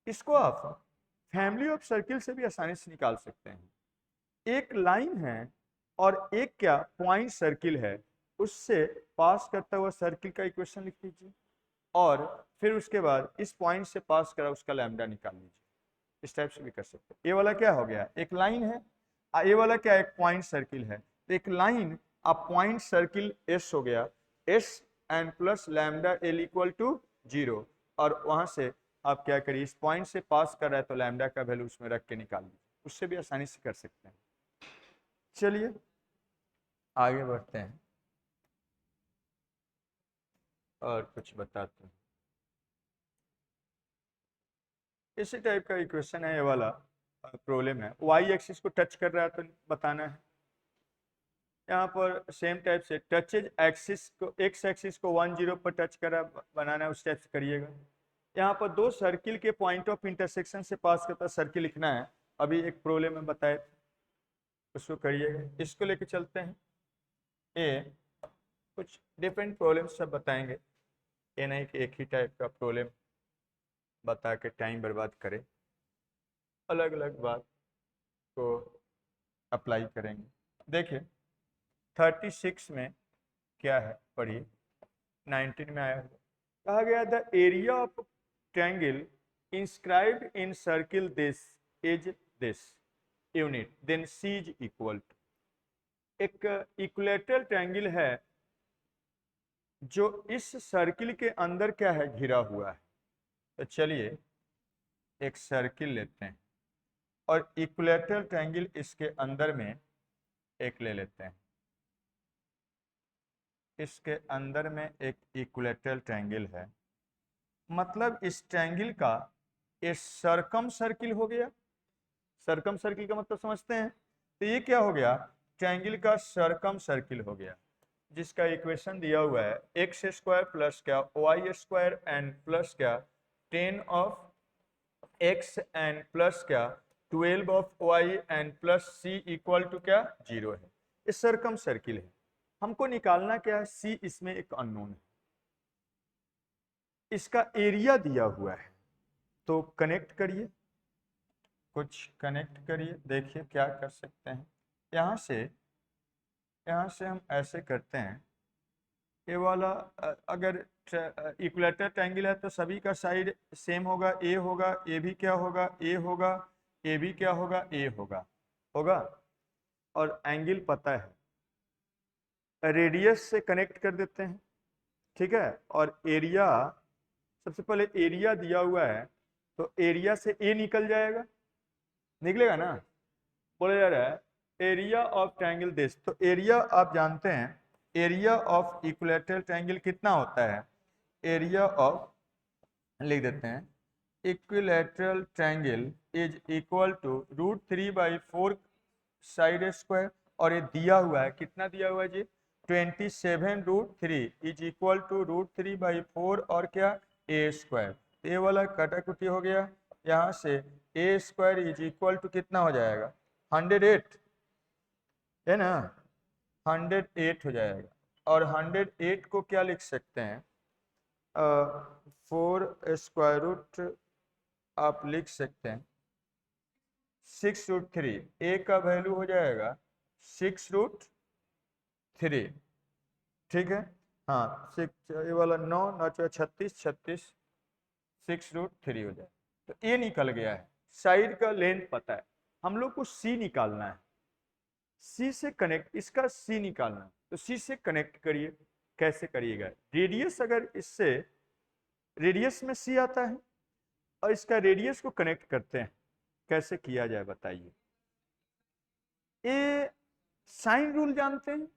इसको आप फैमिली ऑफ सर्किल से भी आसानी से निकाल सकते हैं। एक लाइन है और एक क्या पॉइंट सर्किल है, उससे पास करता हुआ सर्किल का इक्वेशन लिख लीजिए, और फिर उसके बाद इस पॉइंट से पास करा उसका लैम्डा निकाल लीजिए। इस टाइप से भी कर सकते हैं। ये वाला क्या हो गया, एक लाइन है, ये वाला क्या एक पॉइंट सर्किल है, तो एक लाइन अब पॉइंट सर्किल एस हो गया, S n plus lambda L equal to 0, और वहां से आप क्या करिए, इस पॉइंट से पास कर रहा है तो लैम्डा का वैल्यू उसमें रख के निकाल लीजिए, उससे भी आसानी से कर सकते हैं। चलिए आगे बढ़ते हैं और कुछ बताते हैं। इसी टाइप का इक्वेशन है, ये वाला प्रॉब्लम है, वाई एक्सिस को टच कर रहा है तो बताना है। यहाँ पर सेम टाइप से टचेज एक्सिस को, एक्स एक्सिस को 1 0 पर टच करा बनाना है, उस टाइप से करिएगा। यहाँ पर दो सर्किल के पॉइंट ऑफ इंटरसेक्शन से पास करता सर्किल लिखना है, अभी एक प्रॉब्लम में बताए, उसको करिएगा। इसको लेके चलते हैं, ए कुछ डिफरेंट प्रॉब्लम सब बताएंगे, ये नहीं कि एक ही टाइप का प्रॉब्लम बता के टाइम बर्बाद करें, अलग अलग बात को अप्लाई करेंगे। देखिए 36 में क्या है पढ़िए, 19 में आया हुआ, कहा गया the area of triangle inscribed in circle this is this unit then c is equal to. एक इक्विलेटरल ट्रायंगल है जो इस सर्किल के अंदर क्या है, घिरा हुआ है। तो चलिए एक सर्किल लेते हैं और इक्विलेटरल ट्रायंगल इसके अंदर में एक ले लेते हैं, इसके अंदर में एक इक्विलेटरल ट्रायंगल है, मतलब इस ट्रायंगल का ये सर्कम सर्किल हो गया। सर्कम सर्किल का मतलब समझते हैं, तो ये क्या हो गया, ट्रायंगल का सर्कम सर्किल हो गया, जिसका इक्वेशन दिया हुआ है एक्स स्क्वायर प्लस क्या वाई स्क्वायर एंड प्लस क्या 10 ऑफ एक्स एंड प्लस क्या 12 of y and plus c equal to क्या 0 है। इस सर्कम सर्किल है, हमको निकालना क्या है, सी इसमें एक अननोन है, इसका एरिया दिया हुआ है, तो कनेक्ट करिए, कुछ कनेक्ट करिए, देखिए क्या कर सकते हैं। यहाँ से हम ऐसे करते हैं, ये वाला अगर इक्विलेटरल ट्रायंगल है तो सभी का साइड सेम होगा, ए होगा, ए भी क्या होगा, ए होगा, ए भी क्या होगा, ए होगा होगा, और एंगल पता है, रेडियस से कनेक्ट कर देते हैं, ठीक है। और एरिया, सबसे पहले एरिया दिया हुआ है तो एरिया से ए निकल जाएगा, निकलेगा ना, बोला जा रहा है एरिया ऑफ ट्रायंगल दिस, तो एरिया आप जानते हैं, एरिया ऑफ इक्विलेटरल ट्रायंगल कितना होता है, एरिया ऑफ, लिख देते हैं, equilateral triangle is equal to √3/4 side square, और ये दिया हुआ है, कितना दिया हुआ है जी, 27√3 इज इक्वल टू √3/4 और क्या ए स्क्वायर, ए वाला कटाकुटी हो गया, यहाँ से ए स्क्वायर इज इक्वल टू कितना हो जाएगा 108, है ना, 108 हो जाएगा, और 108 को क्या लिख सकते हैं, 4 स्क्वायर रूट आप लिख सकते हैं 6√3, ए का वैल्यू हो जाएगा 6√3, ठीक है। हाँ 6, ये वाला 9 9 36 36 6√3 हो जाए। तो ए निकल गया है, साइड का लेंथ पता है, हम लोग को सी निकालना है, सी से कनेक्ट, इसका सी निकालना है, तो सी से कनेक्ट करिए। कैसे करिएगा? रेडियस, अगर इससे रेडियस में सी आता है और इसका रेडियस को कनेक्ट करते हैं, कैसे किया जाए बताइए? ये साइन रूल जानते हैं,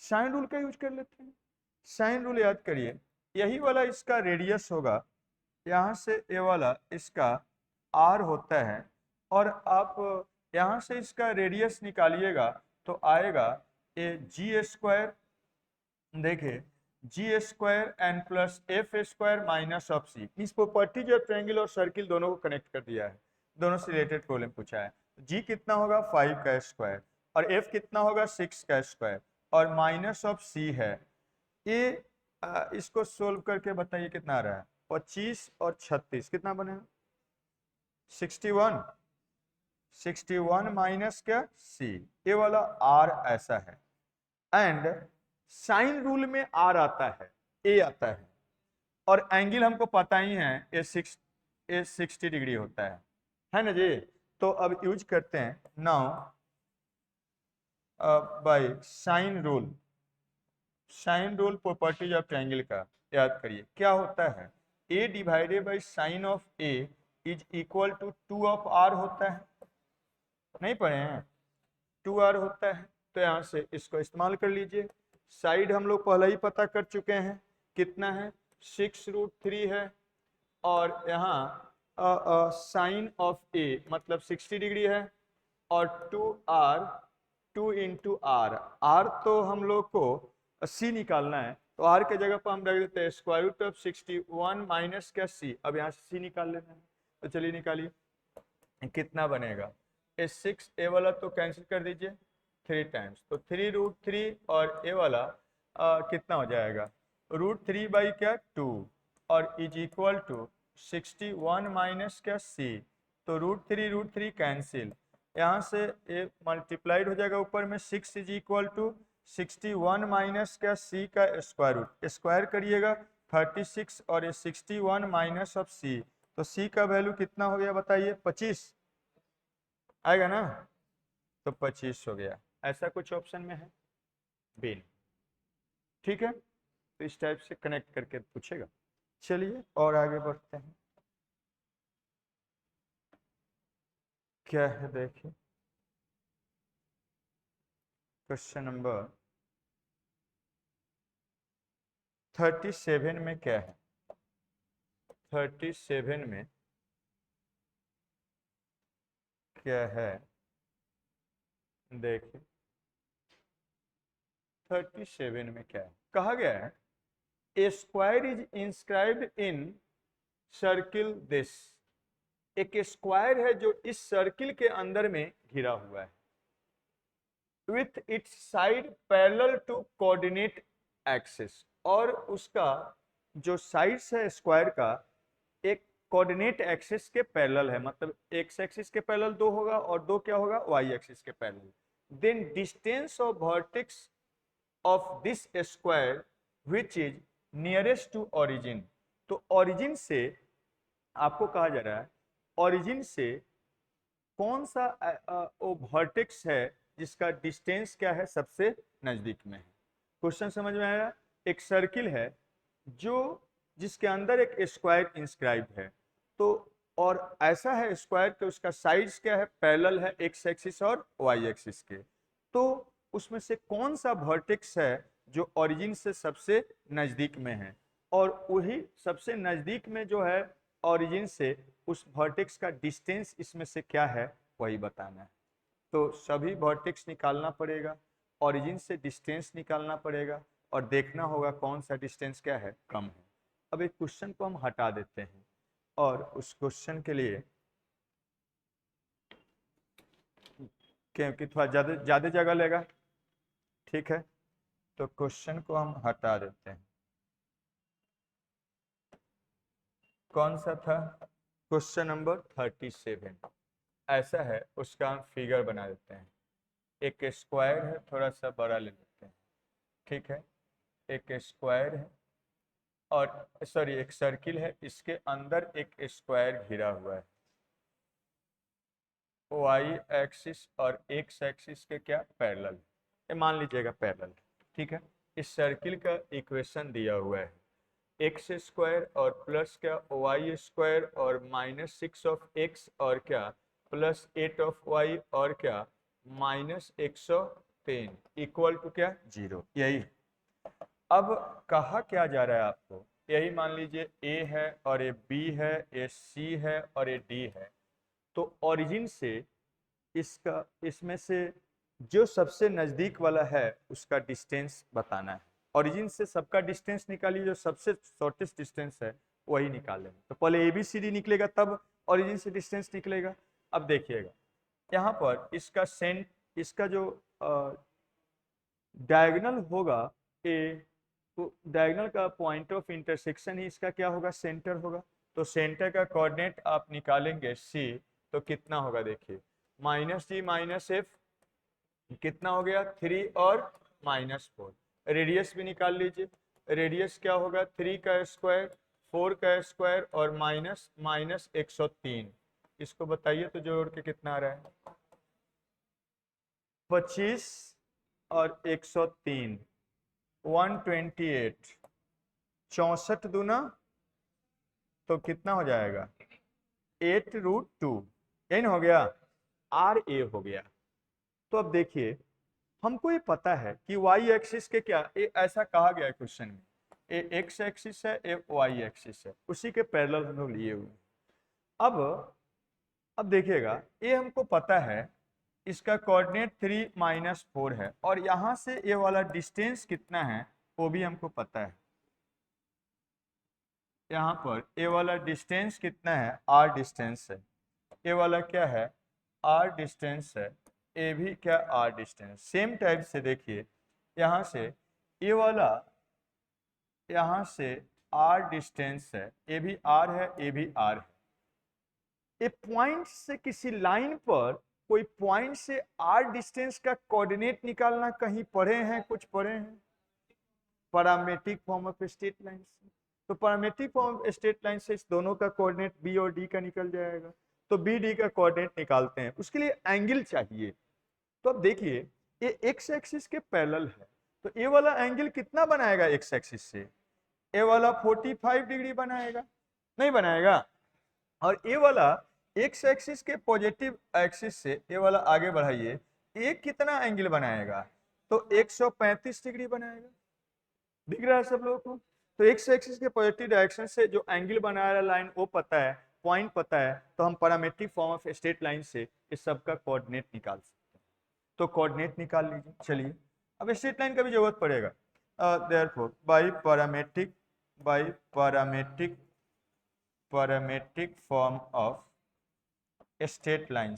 साइन रूल का यूज कर लेते हैं। साइन रूल याद करिए, यही वाला इसका रेडियस होगा, यहाँ से ये वाला इसका आर होता है, और आप यहाँ से इसका रेडियस निकालिएगा तो आएगा ये जी स्क्वायर, देखिए G square N plus F square minus of C. इस प्रॉपर्टीज ऑफ ट्रायंगल और सर्किल दोनों को कनेक्ट कर दिया है, दोनों से रिलेटेड प्रॉब्लम पूछा है। जी कितना होगा 5 का स्क्वायर, और एफ कितना होगा 6 का स्क्वायर, और माइनस ऑफ सी है। ये इसको सोल्व करके बताइए कितना आ रहा है? 25 और 36 कितना बनेगा? 61। 61 माइनस क्या सी, ये वाला आर ऐसा है। एंड साइन रूल में आर आता है, ए आता है, और एंगल हमको पता ही है ए 60 डिग्री होता है ना जी? तो अब यूज करते हैं now by sine rule. Sine rule properties of triangle का याद करिए, क्या होता है? A divided by sine of A is equal to 2 of R होता है, नहीं पढ़े हैं? 2r होता है, तो यहाँ से इसको इस्तेमाल कर लीजिए। साइड हम लोग पहले ही पता कर चुके हैं, कितना है 6√3 है, और यहाँ साइन ऑफ ए मतलब 60 डिग्री है, और 2r 2 इंटू आर, आर तो हम लोग को सी निकालना है, तो आर के जगह पर हम रख देते हैं स्क्वायर रूट ऑफ 61 माइनस क्या सी। अब यहाँ से सी निकाल लेना है, तो चलिए निकालिए, कितना बनेगा? ए 6, ए वाला तो कैंसिल कर दीजिए 3 टाइम्स, तो 3√3, और ए वाला कितना हो जाएगा? √3 क्या 2, और इज इक्वल टू 61 माइनस क्या सी, तो √3 कैंसिल, यहाँ से ए मल्टीप्लाइड हो जाएगा ऊपर में, 6 इज इक्वल टू 61 माइनस क्या सी का स्क्वायर रूट, स्क्वायर करिएगा 36, और ये 61 माइनस ऑफ सी, तो सी का वैल्यू कितना हो गया बताइए? 25 आएगा ना? तो 25 हो गया। ऐसा कुछ ऑप्शन में है बी नहीं, ठीक है? तो इस टाइप से कनेक्ट करके पूछेगा। चलिए और आगे बढ़ते हैं, क्या है देखिए, क्वेश्चन नंबर 37 में क्या है? 37 में क्या है देखिए, 37 में क्या है? कहा गया है a square is inscribed in circle this, एक स्क्वायर है जो इस सर्किल के अंदर में घिरा हुआ है, with its side parallel to coordinate axis, और उसका जो साइड्स है स्क्वायर का एक कोऑर्डिनेट एक्सिस के पैरेलल है, मतलब एक्स एक्सिस के पैरेलल 2 होगा, और 2 क्या होगा? वाई एक्सिस के parallel. Then distance of vertex of this square which is nearest to origin, तो ओरिजिन से आपको कहा जा रहा है, ओरिजिन से कौन सा वो वर्टेक्स है जिसका डिस्टेंस क्या है? सबसे नजदीक में है। क्वेश्चन समझ में आया? एक सर्किल है जो जिसके अंदर एक स्क्वायर इंस्क्राइब है, तो और ऐसा है स्क्वायर कि उसका साइड्स क्या है? पैरेलल है एक्स एक्सिस और वाई एक्सिस के, तो उसमें से कौन सा वर्टेक्स है जो ओरिजिन से सबसे नजदीक में है, और वही सबसे नजदीक में जो है ओरिजिन से, उस वर्टेक्स का डिस्टेंस इसमें से क्या है वही बताना है। तो सभी वर्टेक्स निकालना पड़ेगा, ओरिजिन से डिस्टेंस निकालना पड़ेगा, और देखना होगा कौन सा डिस्टेंस क्या है कम है। अब एक क्वेश्चन को हम हटा देते हैं, और उस क्वेश्चन के लिए, क्योंकि थोड़ा ज्यादा ज्यादा जगह लेगा, ठीक है, तो क्वेश्चन को हम हटा देते हैं। कौन सा था? क्वेश्चन नंबर 37 ऐसा है, उसका हम फिगर बना देते हैं। एक स्क्वायर है, थोड़ा सा बड़ा ले लेते हैं, ठीक है, एक स्क्वायर है और सॉरी एक सर्किल है, इसके अंदर एक स्क्वायर घिरा हुआ है। वाई एक्सिस और एक्स एक्सिस के क्या पैरेलल, ये मान लीजिएगा पैरेलल, ठीक है। इस सर्किल का इक्वेशन दिया हुआ है एक्स स्क्वायर और प्लस क्या वाई स्क्वायर और -6 ऑफ एक्स और क्या +8 ऑफ वाई और क्या -103 इक्वल टू क्या 0। यही अब कहा क्या जा रहा है आपको, यही मान लीजिए ए है और ये बी है, ये सी है और ये डी है। तो ओरिजिन से इसका इसमें से जो सबसे नजदीक वाला है उसका डिस्टेंस बताना है। ओरिजिन से सबका डिस्टेंस निकालिए, जो सबसे शॉर्टेस्ट डिस्टेंस है वही निकालेंगे। तो पहले ABCD निकलेगा तब ओरिजिन से डिस्टेंस निकलेगा। अब देखिएगा यहाँ पर इसका जो डायगोनल होगा ए, तो डायगोनल का पॉइंट ऑफ इंटरसेक्शन ही इसका क्या होगा, सेंटर होगा। तो सेंटर का कोऑर्डिनेट आप निकालेंगे C, तो कितना होगा देखिए -G -F कितना हो गया 3 और -4। रेडियस भी निकाल लीजिए, रेडियस क्या होगा 3 का स्क्वायर 4 का स्क्वायर और -103। इसको बताइए तो जोड़ के कितना आ रहा है 25 और 103 128 64 दूना तो कितना हो जाएगा 8√2, यही ना हो गया, RA हो गया। तो अब देखिए हमको ये पता है कि वाई एक्सिस के क्या ऐसा कहा गया है क्वेश्चन में, ए एक्स एक्सिस है ए वाई एक्सिस है, उसी के पैरेलल हम लोग लिए हुए हैं। अब देखिएगा ये हमको पता है इसका कोऑर्डिनेट 3 - 4 है और यहां से ये वाला डिस्टेंस कितना है वो भी हमको पता है। यहाँ पर ये वाला डिस्टेंस कितना है R डिस्टेंस है, ये वाला क्या है R डिस्टेंस है, ये भी क्या R डिस्टेंस। सेम टाइप से देखिए यहाँ से ये वाला यहाँ से R डिस्टेंस है, ये भी R है ये भी R है। ये पॉइंट से किसी लाइन पर कोई पॉइंट से R डिस्टेंस का कोऑर्डिनेट निकालना कहीं पढ़े हैं, कुछ पढ़े हैं parametric form of straight line से। तो parametric form of straight line से इस दोनों का कोऑर्डिनेट B और D का निकल जाएगा। तो B D का कोऑर्डिनेट निकालते हैं, उसके लिए एंगल चाहिए। तो अब देखिए ये एक्स एक्सिस के पैरेलल है, तो ये वाला एंगल कितना बनाएगा एक्स एक्सिस से, ये वाला 45 डिग्री बनाएगा, नहीं बनाएगा। और ये वाला एक्स एक्सिस के पॉजिटिव एक्सिस से ये वाला आगे बढ़ाइए, ये कितना एंगल बनाएगा, तो 135 डिग्री बनाएगा। दिख रहा है सब लोगों को। तो एक्स एक्सिस के पॉजिटिव डायरेक्शन से जो एंगल बना रहा लाइन वो पता है, पॉइंट पता है, तो हम parametric form of straight line से इस सब का कोऑर्डिनेट निकाल सकते हैं। तो कोऑर्डिनेट निकाल लीजिए। चलिए अब स्ट्रेट लाइन का भी जरूरत पड़ेगा, therefore by parametric form of straight line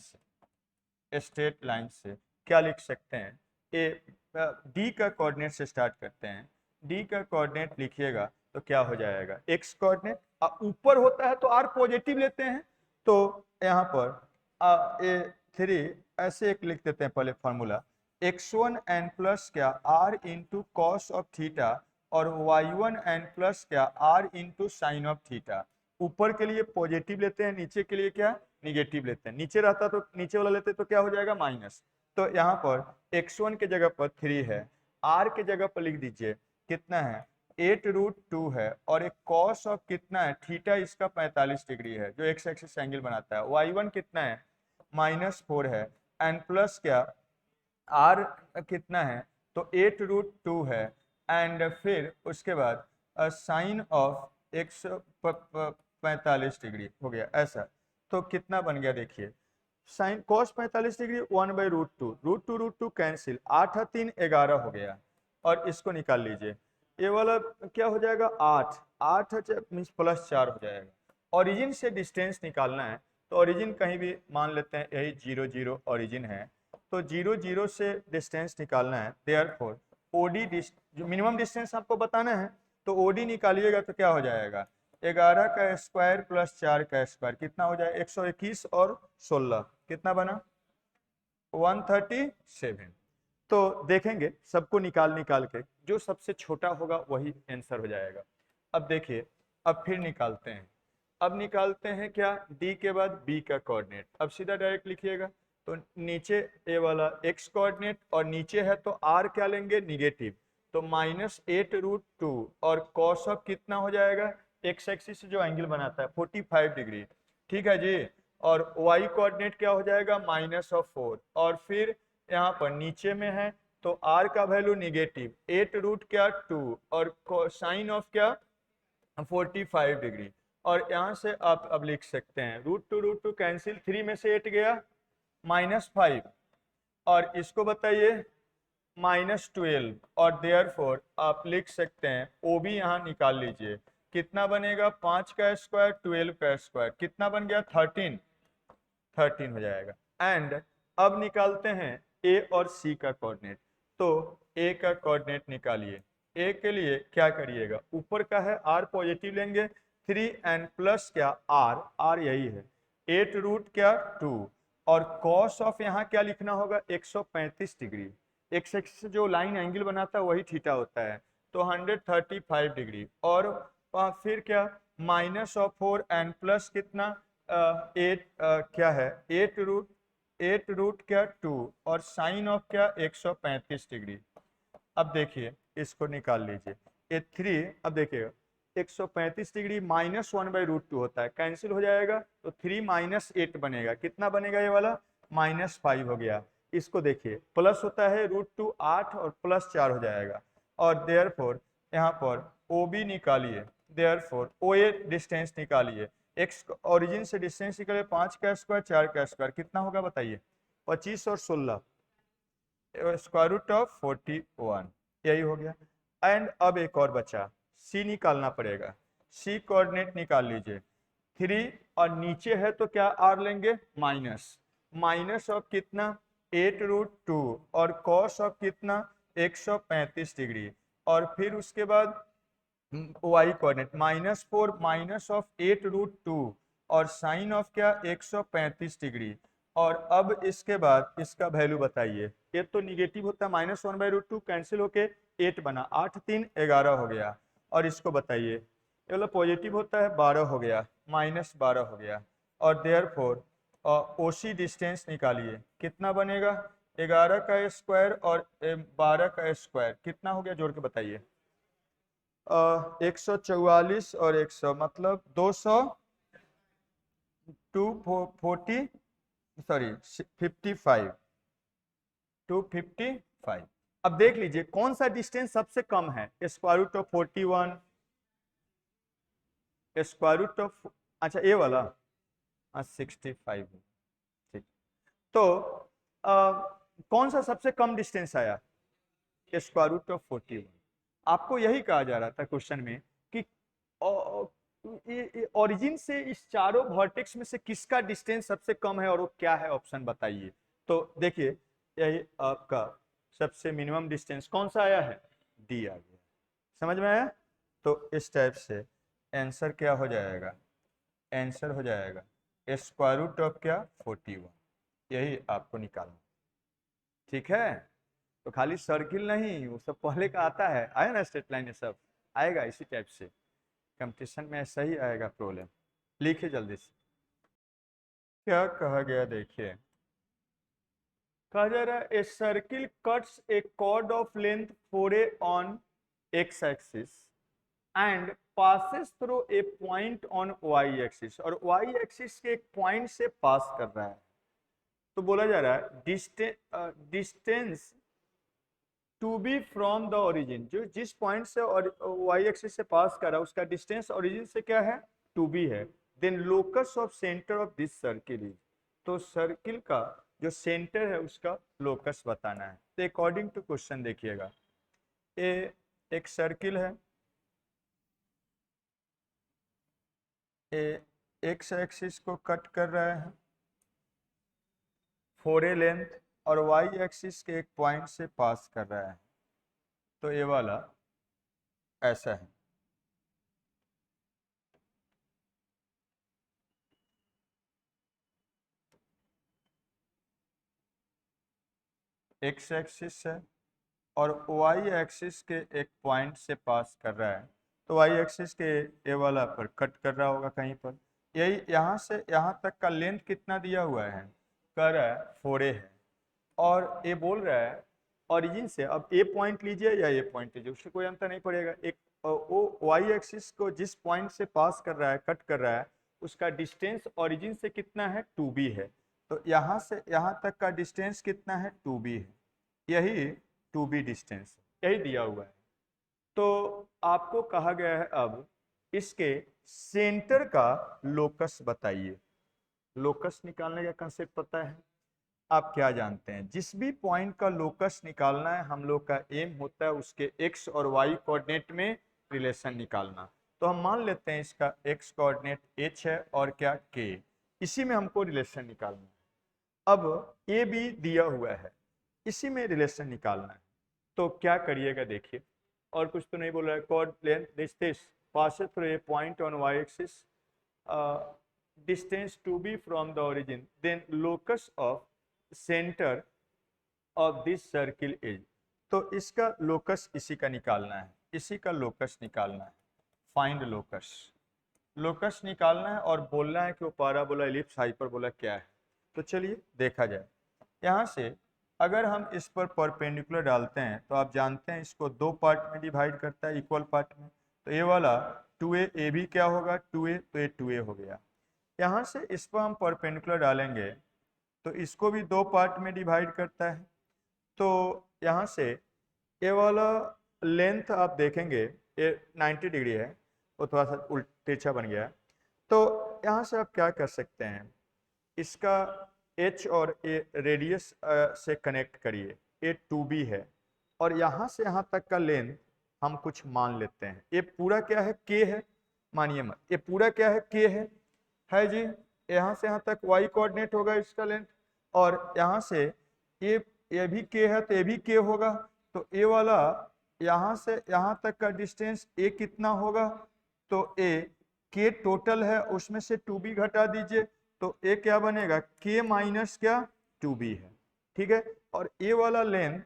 से क्या लिख सकते हैं, ए डी का कोऑर्डिनेट से स्टार्ट करते हैं। डी का कोऑर्डिनेट लिखिएगा तो क्या हो जाएगा एक्स कोऑर्डिनेट, ऊपर होता है तो आर पॉजिटिव लेते हैं, तो यहाँ पर ए 3 ऐसे एक लिख देते हैं पहले फार्मूला x1 n प्लस क्या r into cos of theta और y1 n प्लस क्या r into sine of theta. ऊपर के लिए पॉजिटिव लेते हैं, नीचे के लिए क्या निगेटिव लेते हैं। नीचे रहता तो नीचे वाला लेते तो क्या हो जाएगा माइनस। तो यहाँ पर x1 के जगह पर 3 है, r के जगह पर लिख दीजिए कितना है 8√2 है और एक कॉस ऑफ कितना है थीटा, इसका 45 डिग्री है जो एक्स एक्सिस एंगल बनाता है। y1 कितना है -4 है एंड प्लस क्या r कितना है तो 8√2 है एंड फिर उसके बाद साइन ऑफ 145 डिग्री हो गया ऐसा। तो कितना बन गया देखिए साइन कॉस 45 डिग्री 1/√2, √2 कैंसिल, 8 और 3 11 हो गया। और इसको निकाल लीजिए, ये वाला क्या हो जाएगा 8 मीन्स +4 हो जाएगा। ओरिजिन से डिस्टेंस निकालना है तो ओरिजिन कहीं भी मान लेते हैं, यही 0 0 ओरिजिन है, तो 0 0 से डिस्टेंस निकालना है। देयरफॉर ओडी जो मिनिमम डिस्टेंस आपको बताना है तो ओडी निकालिएगा तो क्या हो जाएगा 11 का स्क्वायर प्लस 4 का स्क्वायर कितना हो जाएगा 121 और 16 कितना बना 137। तो देखेंगे सबको निकाल निकाल के, जो सबसे छोटा होगा वही आंसर हो जाएगा। अब देखिए, अब फिर निकालते हैं। अब निकालते हैं क्या, डी के बाद बी का कोऑर्डिनेट। अब सीधा डायरेक्ट लिखिएगा, तो नीचे ए वाला एक्स कोऑर्डिनेट और नीचे है तो आर क्या लेंगे, निगेटिव, तो -8√2 और कॉस ऑफ कितना हो जाएगा, एक्स एक्सिस से जो एंगल बनाता है 45 डिग्री, ठीक है जी। और वाई कोऑर्डिनेट क्या हो जाएगा, -4, और फिर यहाँ पर नीचे में है तो आर का वैल्यू निगेटिव, 8 क्या 2 और साइन ऑफ क्या 45 डिग्री। और यहाँ से आप अब लिख सकते हैं √2 कैंसिल, 3 में से 8 गया -5, और इसको बताइए -12, और देयरफॉर आप लिख सकते हैं ओ बी यहाँ निकाल लीजिए, कितना बनेगा 5 का स्क्वायर 12 का स्क्वायर, कितना बन गया 13 हो जाएगा। एंड अब निकालते हैं ए और सी का कोऑर्डिनेट। तो ए का कोऑर्डिनेट निकालिए। ए के लिए क्या करिएगा, ऊपर का है आर पॉजिटिव लेंगे, 3 एंड प्लस क्या आर यही है 8 क्या 2, और कॉस ऑफ यहाँ क्या लिखना होगा 135 डिग्री, एक्स एक्सिस से जो लाइन एंगल बनाता है वही थीटा होता है, तो 135 डिग्री। और फिर क्या -4 एंड प्लस कितना 8 क्या है 8 रूट क्या 2 और साइन ऑफ क्या 135 डिग्री। अब देखिए इसको निकाल लीजिए, ये 3, अब देखिएगा 135 डिग्री -1/√2 होता है, कैंसिल हो जाएगा, तो 3 -8 बनेगा, कितना बनेगा ये वाला -5 हो गया। इसको देखिए प्लस होता है √2 8 और +4 हो जाएगा। और देयरफॉर यहाँ पर ओ बी निकालिए, देयरफॉर ओ ए डिस्टेंस निकालिए, एक्स ओरिजिन से डिस्टेंस निकालिए 5 का स्क्वायर 4 का स्क्वायर, कितना होगा बताइए 25 और 16 √41, यही हो गया। एंड अब एक और बचा, सी निकालना पड़ेगा, सी कोऑर्डिनेट निकाल लीजिए, 3 और नीचे है तो क्या आर लेंगे माइनस ऑफ कितना 8√2 और कॉस ऑफ कितना 135 डिग्री, और फिर उसके बाद वाई कोऑर्डिनेट -4 माइनस ऑफ 8√2 और साइन ऑफ क्या 135 डिग्री। और अब इसके बाद इसका वैल्यू बताइए, ये तो निगेटिव होता है -1/√2 कैंसिल होके 8 बना, 8 3 11 हो गया। और इसको बताइए ये वाला पॉजिटिव होता है 12 हो गया, -12 हो गया। और देयरफॉर ओ सी डिस्टेंस निकालिए, कितना बनेगा 11 का स्क्वायर और 12 का स्क्वायर, कितना हो गया जोड़ के बताइए 144 और 100 मतलब 200 240 सॉरी 55 255। अब देख लीजिए कौन सा डिस्टेंस सबसे कम है, √41 √, अच्छा ये वाला 65, ठीक। तो कौन सा सबसे कम डिस्टेंस आया, √41। आपको यही कहा जा रहा था क्वेश्चन में कि ओरिजिन से इस चारों वर्टेक्स में से किसका डिस्टेंस सबसे कम है और वो क्या है, ऑप्शन बताइए। तो देखिए यही आपका सबसे मिनिमम डिस्टेंस कौन सा आया है, डी आ गया, समझ में आया। तो इस टाइप से आंसर क्या हो जाएगा, आंसर हो जाएगा √ऑफ क्या 41, यही आपको निकालना, ठीक है। तो खाली सर्किल नहीं, वो सब पहले का आता है, आया ना स्ट्रेट लाइन, ये सब आएगा इसी टाइप से, कंपटीशन में ऐसा ही आएगा प्रॉब्लम। लिखिए जल्दी से क्या कहा गया, देखिए कहा जा रहा है a circle cuts a chord of length 4a on x axis and passes through a point on y axis, और वाई एक्सिस के एक पॉइंट से पास कर रहा है। तो बोला जा रहा है distance to be from the origin, जो जिस पॉइंट से और वाई एक्सिस से पास कर रहा है उसका डिस्टेंस ओरिजिन से क्या है टू बी है, then locus of centre of this circle is, तो सर्किल का जो सेंटर है उसका लोकस बताना है। तो अकॉर्डिंग टू क्वेश्चन देखिएगा, ए एक सर्किल है, ए एक्स एक्सिस को कट कर रहा है 4a लेंथ और वाई एक्सिस के एक पॉइंट से पास कर रहा है, तो ये वाला ऐसा है। एक्स एक्सिस है और वाई एक्सिस के एक पॉइंट से पास कर रहा है, तो वाई एक्सिस के ये वाला पर कट कर रहा होगा कहीं पर। यही यहाँ से यहाँ तक का लेंथ कितना दिया हुआ है, कह रहा है 4a है, और ये बोल रहा है ओरिजिन से, अब ए पॉइंट लीजिए या ए पॉइंट लीजिए उससे कोई अंतर नहीं पड़ेगा, एक वो वाई एक्सिस को जिस पॉइंट से पास कर रहा है, कट कर रहा है, उसका डिस्टेंस ओरिजिन से कितना है 2b है। तो यहाँ से यहाँ तक का डिस्टेंस कितना है 2b है, यही 2b डिस्टेंस यही दिया हुआ है। तो आपको कहा गया है अब इसके सेंटर का लोकस बताइए। लोकस निकालने का कंसेप्ट पता है? आप क्या जानते हैं, जिस भी पॉइंट का लोकस निकालना है हम लोग का एम होता है उसके एक्स और वाई कोऑर्डिनेट में रिलेशन निकालना। तो हम मान लेते हैं इसका एक्स कोऑर्डिनेट एच है और क्या के, इसी में हमको रिलेशन निकालना है। अब ए भी दिया हुआ है, इसी में रिलेशन निकालना है। तो क्या करिएगा देखिए, और कुछ तो नहीं बोल रहा है, chord length distance passes through a point on y-axis, distance to be from the origin, then locus of center of this circle is। तो इसका लोकस इसी का निकालना है, इसी का लोकस निकालना है, फाइंड लोकस। लोकस निकालना है और बोलना है कि वो पैराबोला, एलिप्स, हाइपरबोला क्या है। तो चलिए देखा जाए। यहाँ से अगर हम इस पर परपेंडिकुलर डालते हैं तो आप जानते हैं इसको दो पार्ट में डिवाइड करता है, इक्वल पार्ट में। तो ये वाला 2a, ए भी क्या होगा 2a, तो ये 2a हो गया। यहाँ से इस पर हम परपेंडिकुलर डालेंगे तो इसको भी दो पार्ट में डिवाइड करता है। तो यहाँ से ये वाला लेंथ आप देखेंगे ये 90 डिग्री है, वो थोड़ा सा तिरछा बन गया है। तो यहाँ से आप क्या कर सकते हैं, इसका h और a रेडियस से कनेक्ट करिए, ये 2b है और यहाँ से यहाँ तक का लेंथ हम कुछ मान लेते हैं। ये पूरा क्या है k है, मानिए मत, ये पूरा क्या है k है जी। यहाँ से यहाँ तक y कोऑर्डिनेट होगा इसका लेंथ, और यहाँ से ये भी k है तो ये भी k होगा। तो ये वाला यहाँ से यहाँ तक का डिस्टेंस a कितना होगा, तो a k टोटल है, उसमें से 2b घटा दीजिए तो a क्या बनेगा, k माइनस क्या 2b है, ठीक है। और a वाला लेंथ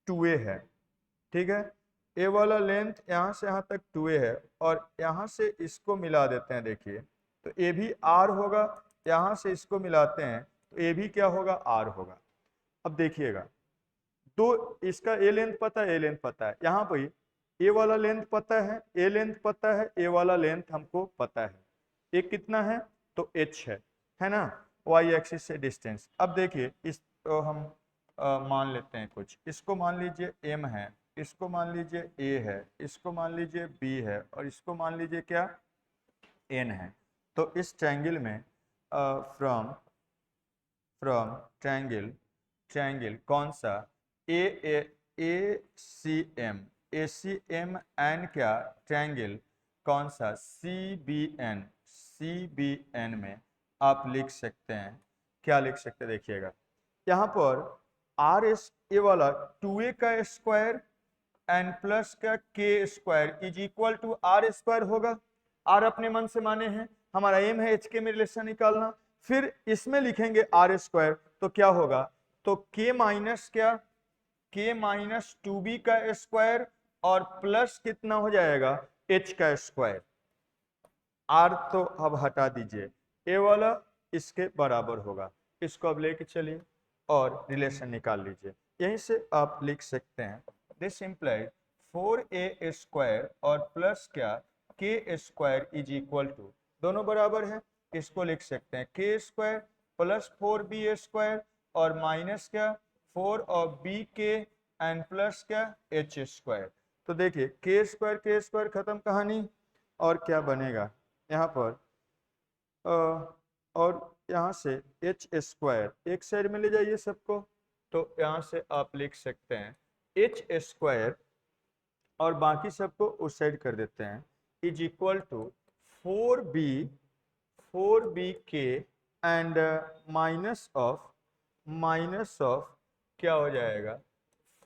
2a है, ठीक है। a वाला लेंथ यहाँ से यहाँ तक 2a है और यहाँ से इसको मिला देते हैं, देखिए तो a भी r होगा, यहाँ से इसको मिलाते हैं तो a भी क्या होगा r होगा। अब देखिएगा, दो इसका a लेंथ पता है, a लेंथ पता है, यहाँ पर a वाला लेंथ पता है, a लेंथ पता है, a वाला लेंथ हमको पता है, a कितना है तो h है ना, y एक्सिस से डिस्टेंस। अब देखिए इस तो हम मान लेते हैं कुछ, इसको मान लीजिए m है, इसको मान लीजिए a है, इसको मान लीजिए b है और इसको मान लीजिए क्या n है। तो इस ट्रायंगल में फ्रॉम ट्रायंगल कौन सा ACM एंड क्या ट्रायंगल कौन सा CBN में आप लिख सकते हैं, क्या लिख सकते हैं देखिएगा, यहाँ पर आर एस ए वाला 2a का स्क्वायर एन प्लस का k square is equal to r square होगा। आर अपने मन से माने हैं, हमारा एम है एच के में रिलेशन निकालना। फिर इसमें लिखेंगे आर स्क्वायर तो क्या होगा, तो k माइनस क्या k माइनस 2b का स्क्वायर और प्लस कितना हो जाएगा h का स्क्वायर। आर तो अब हटा दीजिए, ए वाला इसके बराबर होगा, इसको अब लेके चलिए और रिलेशन निकाल लीजिए। यहीं से आप लिख सकते हैं दिस इम्प्लाइज 4a स्क्वायर और प्लस क्या k square is equal to, दोनों बराबर है, इसको लिख सकते हैं k square plus 4b square और माइनस क्या 4 और b के एंड प्लस क्या h स्क्वायर। तो देखिए k स्क्वायर खत्म कहानी, और क्या बनेगा यहाँ पर और यहाँ से एच स्क्वायर एक साइड में ले जाइए सबको, तो यहाँ से आप लिख सकते हैं एच स्क्वायर और बाकी सबको उस साइड कर देते हैं इज इक्वल टू 4b के एंड माइनस ऑफ क्या हो जाएगा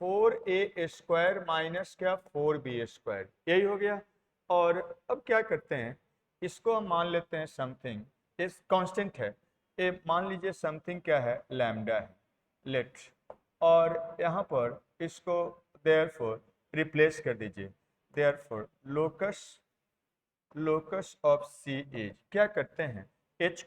4a स्क्वायर माइनस क्या 4b स्क्वायर, यही हो गया। और अब क्या करते हैं, इसको हम मान लेते हैं समथिंग इस कांस्टेंट है, ये मान लीजिए समथिंग क्या है लैम्डा है, लेट और यहाँ पर इसको देयरफॉर रिप्लेस कर दीजिए। Therefore locus of c is, क्या करते हैं h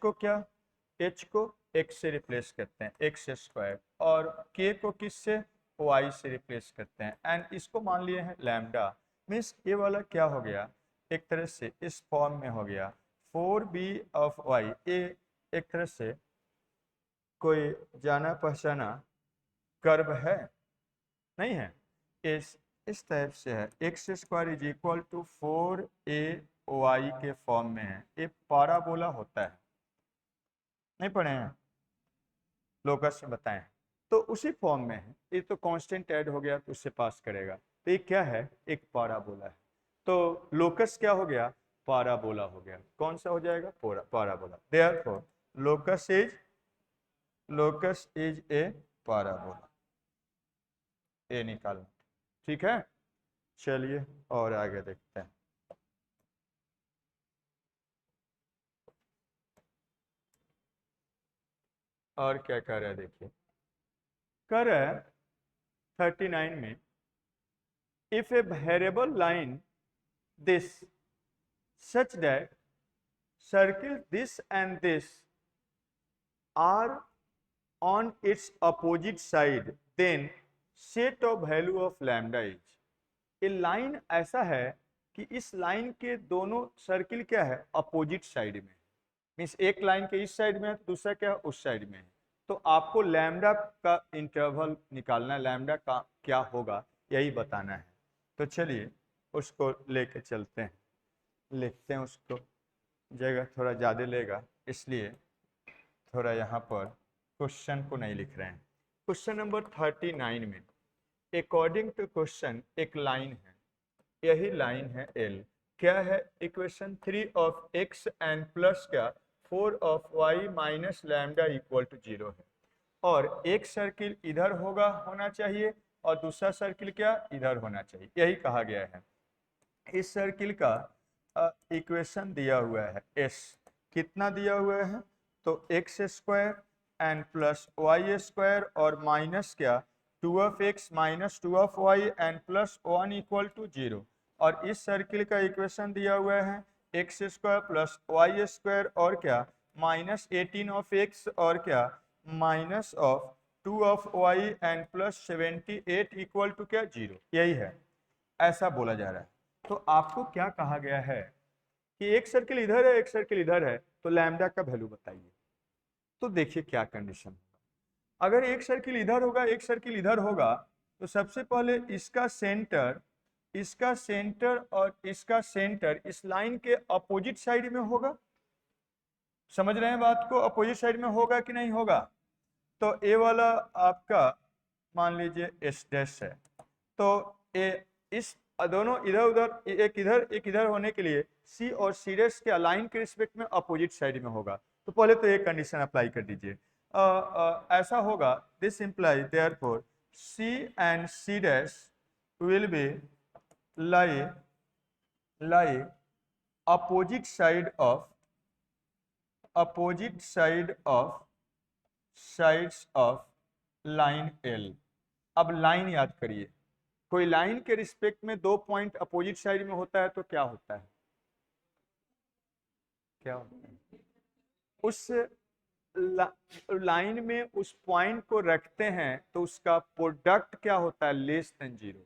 को x से रिप्लेस करते हैं, एक्स स्क्वायर, और k को किससे, y से रिप्लेस करते हैं, एंड इसको मान लिए हैं लैम्डा। मीन्स ये वाला क्या हो गया, एक तरह से इस फॉर्म में हो गया 4b ऑफ y। ये एक तरह से कोई जाना पहचाना कर्व है, नहीं है, इस टाइप से है। X square is equal to 4ay के फॉर्म में है। ये पाराबोला होता है, नहीं पढ़े हैं, लोकस में बताएं, तो उसी फॉर्म में है। ये तो कांस्टेंट ऐड हो गया तो उससे पास करेगा, तो ये क्या है, एक पाराबोला है। तो लोकस क्या हो गया, पाराबोला हो गया। कौन सा हो जाएगा, parabola. Therefore locus is a parabola, ये निकालना, ठीक है। चलिए और आगे देखते हैं। और क्या कह रहा है, देखिए कह रहा है 39 में, if a variable line this such that circle this and this are on its opposite side, then set of value of lambda is। ये लाइन ऐसा है कि इस लाइन के दोनों सर्किल क्या है, अपोजिट साइड में, मीन्स एक लाइन के इस साइड में है, दूसरा क्या उस साइड में है। तो आपको लैम्डा का इंटरवल निकालना है, लैम्डा का क्या होगा यही बताना है। तो चलिए उसको लेके चलते हैं, लिखते हैं उसको, जगह थोड़ा ज़्यादा लेगा इसलिए थोड़ा यहाँ पर क्वेश्चन को नहीं लिख रहे हैं। क्वेश्चन नंबर 39 में अकॉर्डिंग टू क्वेश्चन एक लाइन है, यही लाइन है एल, क्या है equation 3 of x and plus क्या 4 of Y minus lambda equal to 0 है, और एक सर्किल इधर होना चाहिए और दूसरा सर्किल क्या इधर होना चाहिए, यही कहा गया है। इस सर्किल का इक्वेशन दिया हुआ है एस, कितना दिया हुआ है, तो x square and plus Y square और माइनस क्या 2 of x minus 2 of y and plus 1 equal to 0। और इस सर्किल का इक्वेशन दिया हुआ है x square plus Y square और क्या माइनस 18 ऑफ एक्स और क्या minus of 2 of y and plus 78 equal to क्या 0, यही है, ऐसा बोला जा रहा है। तो आपको क्या कहा गया है कि एक सर्किल इधर है एक सर्किल इधर है, तो लैम्डा का वैल्यू बताइए। तो देखिए क्या कंडीशन होगा, अगर एक सर्किल इधर होगा एक सर्किल इधर होगा, तो सबसे पहले इसका सेंटर और इसका सेंटर इस लाइन के अपोजिट साइड में होगा। समझ रहे हैं बात को, अपोजिट साइड में होगा कि नहीं होगा। तो ए वाला आपका मान लीजिए एस डैश है, तो ए इस दोनों इधर उधर एक इधर होने के लिए सी और सी डैश के अलाइन के रिस्पेक्ट में अपोजिट साइड में होगा। तो पहले तो एक कंडीशन अप्लाई कर दीजिए, ऐसा होगा this imply therefore c and c dash will be lie opposite side of sides of line L. अब लाइन याद करिए, कोई लाइन के रिस्पेक्ट में दो पॉइंट अपोजिट साइड में होता है तो क्या होता है, उस लाइन में उस पॉइंट को रखते हैं तो उसका प्रोडक्ट क्या होता है, लेस देन 0।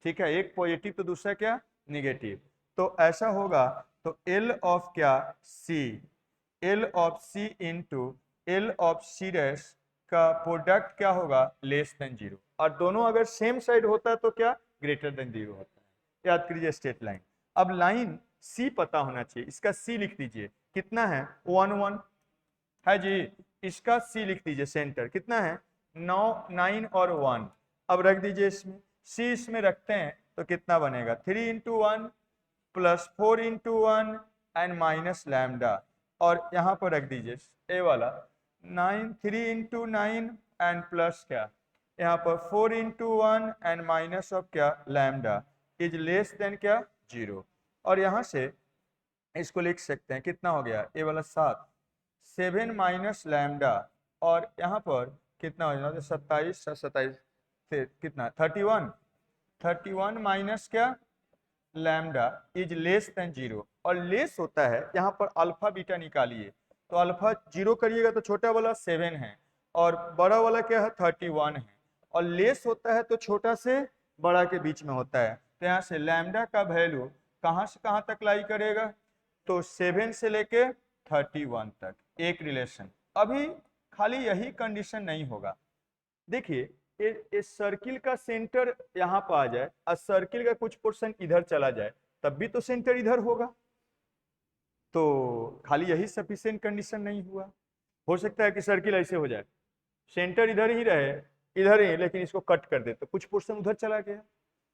ठीक है, एक पॉजिटिव तो दूसरा क्या निगेटिव। तो ऐसा होगा तो एल ऑफ क्या C into L of C dash का प्रोडक्ट क्या होगा, लेस देन 0, और दोनों अगर सेम साइड होता है तो क्या ग्रेटर देन 0 होता है। याद करिए स्ट्रेट लाइन। अब लाइन सी पता होना चाहिए, इसका सी लिख दीजिए, कितना है 1 1 है जी, इसका सी लिख दीजिए, सेंटर कितना है 9 9 और 1। अब रख दीजिए इसमें, सी इसमें रखते हैं तो कितना बनेगा 3 into 1 plus 4 into 1 and minus lambda, और यहाँ पर रख दीजिए ए वाला 3 इंटू 9 एंड प्लस क्या यहाँ पर 4 इंटू 1 एंड माइनस ऑफ क्या लैम्डा इज लेस देन क्या 0। और यहाँ से इसको लिख सकते हैं, कितना हो गया ए वाला 7 माइनस लैम्डा, और यहाँ पर कितना हो जाएगा 27 27 से कितना 31 माइनस क्या लैम्डा इज लेस देन 0 और लेस होता है यहाँ पर अल्फा बीटा निकालिए तो अल्फा 0 करिएगा तो छोटा वाला 7 है और बड़ा वाला क्या है 31 है और लेस होता है तो छोटा से बड़ा के बीच में होता है तो यहाँ से लैम्डा का वैल्यू कहाँ से कहाँ तक लाई करेगा तो 7 से लेके 31 तक एक रिलेशन। अभी खाली यही कंडीशन नहीं होगा, देखिए इस सर्किल का सेंटर यहाँ पर आ जाए और सर्किल का कुछ पोर्शन इधर चला जाए तब भी तो सेंटर इधर होगा, तो खाली यही सफिशिएंट कंडीशन नहीं हुआ। हो सकता है कि सर्किल ऐसे हो जाए सेंटर इधर ही रहे इधर ही लेकिन इसको कट कर दे तो कुछ पोर्शन उधर चला गया,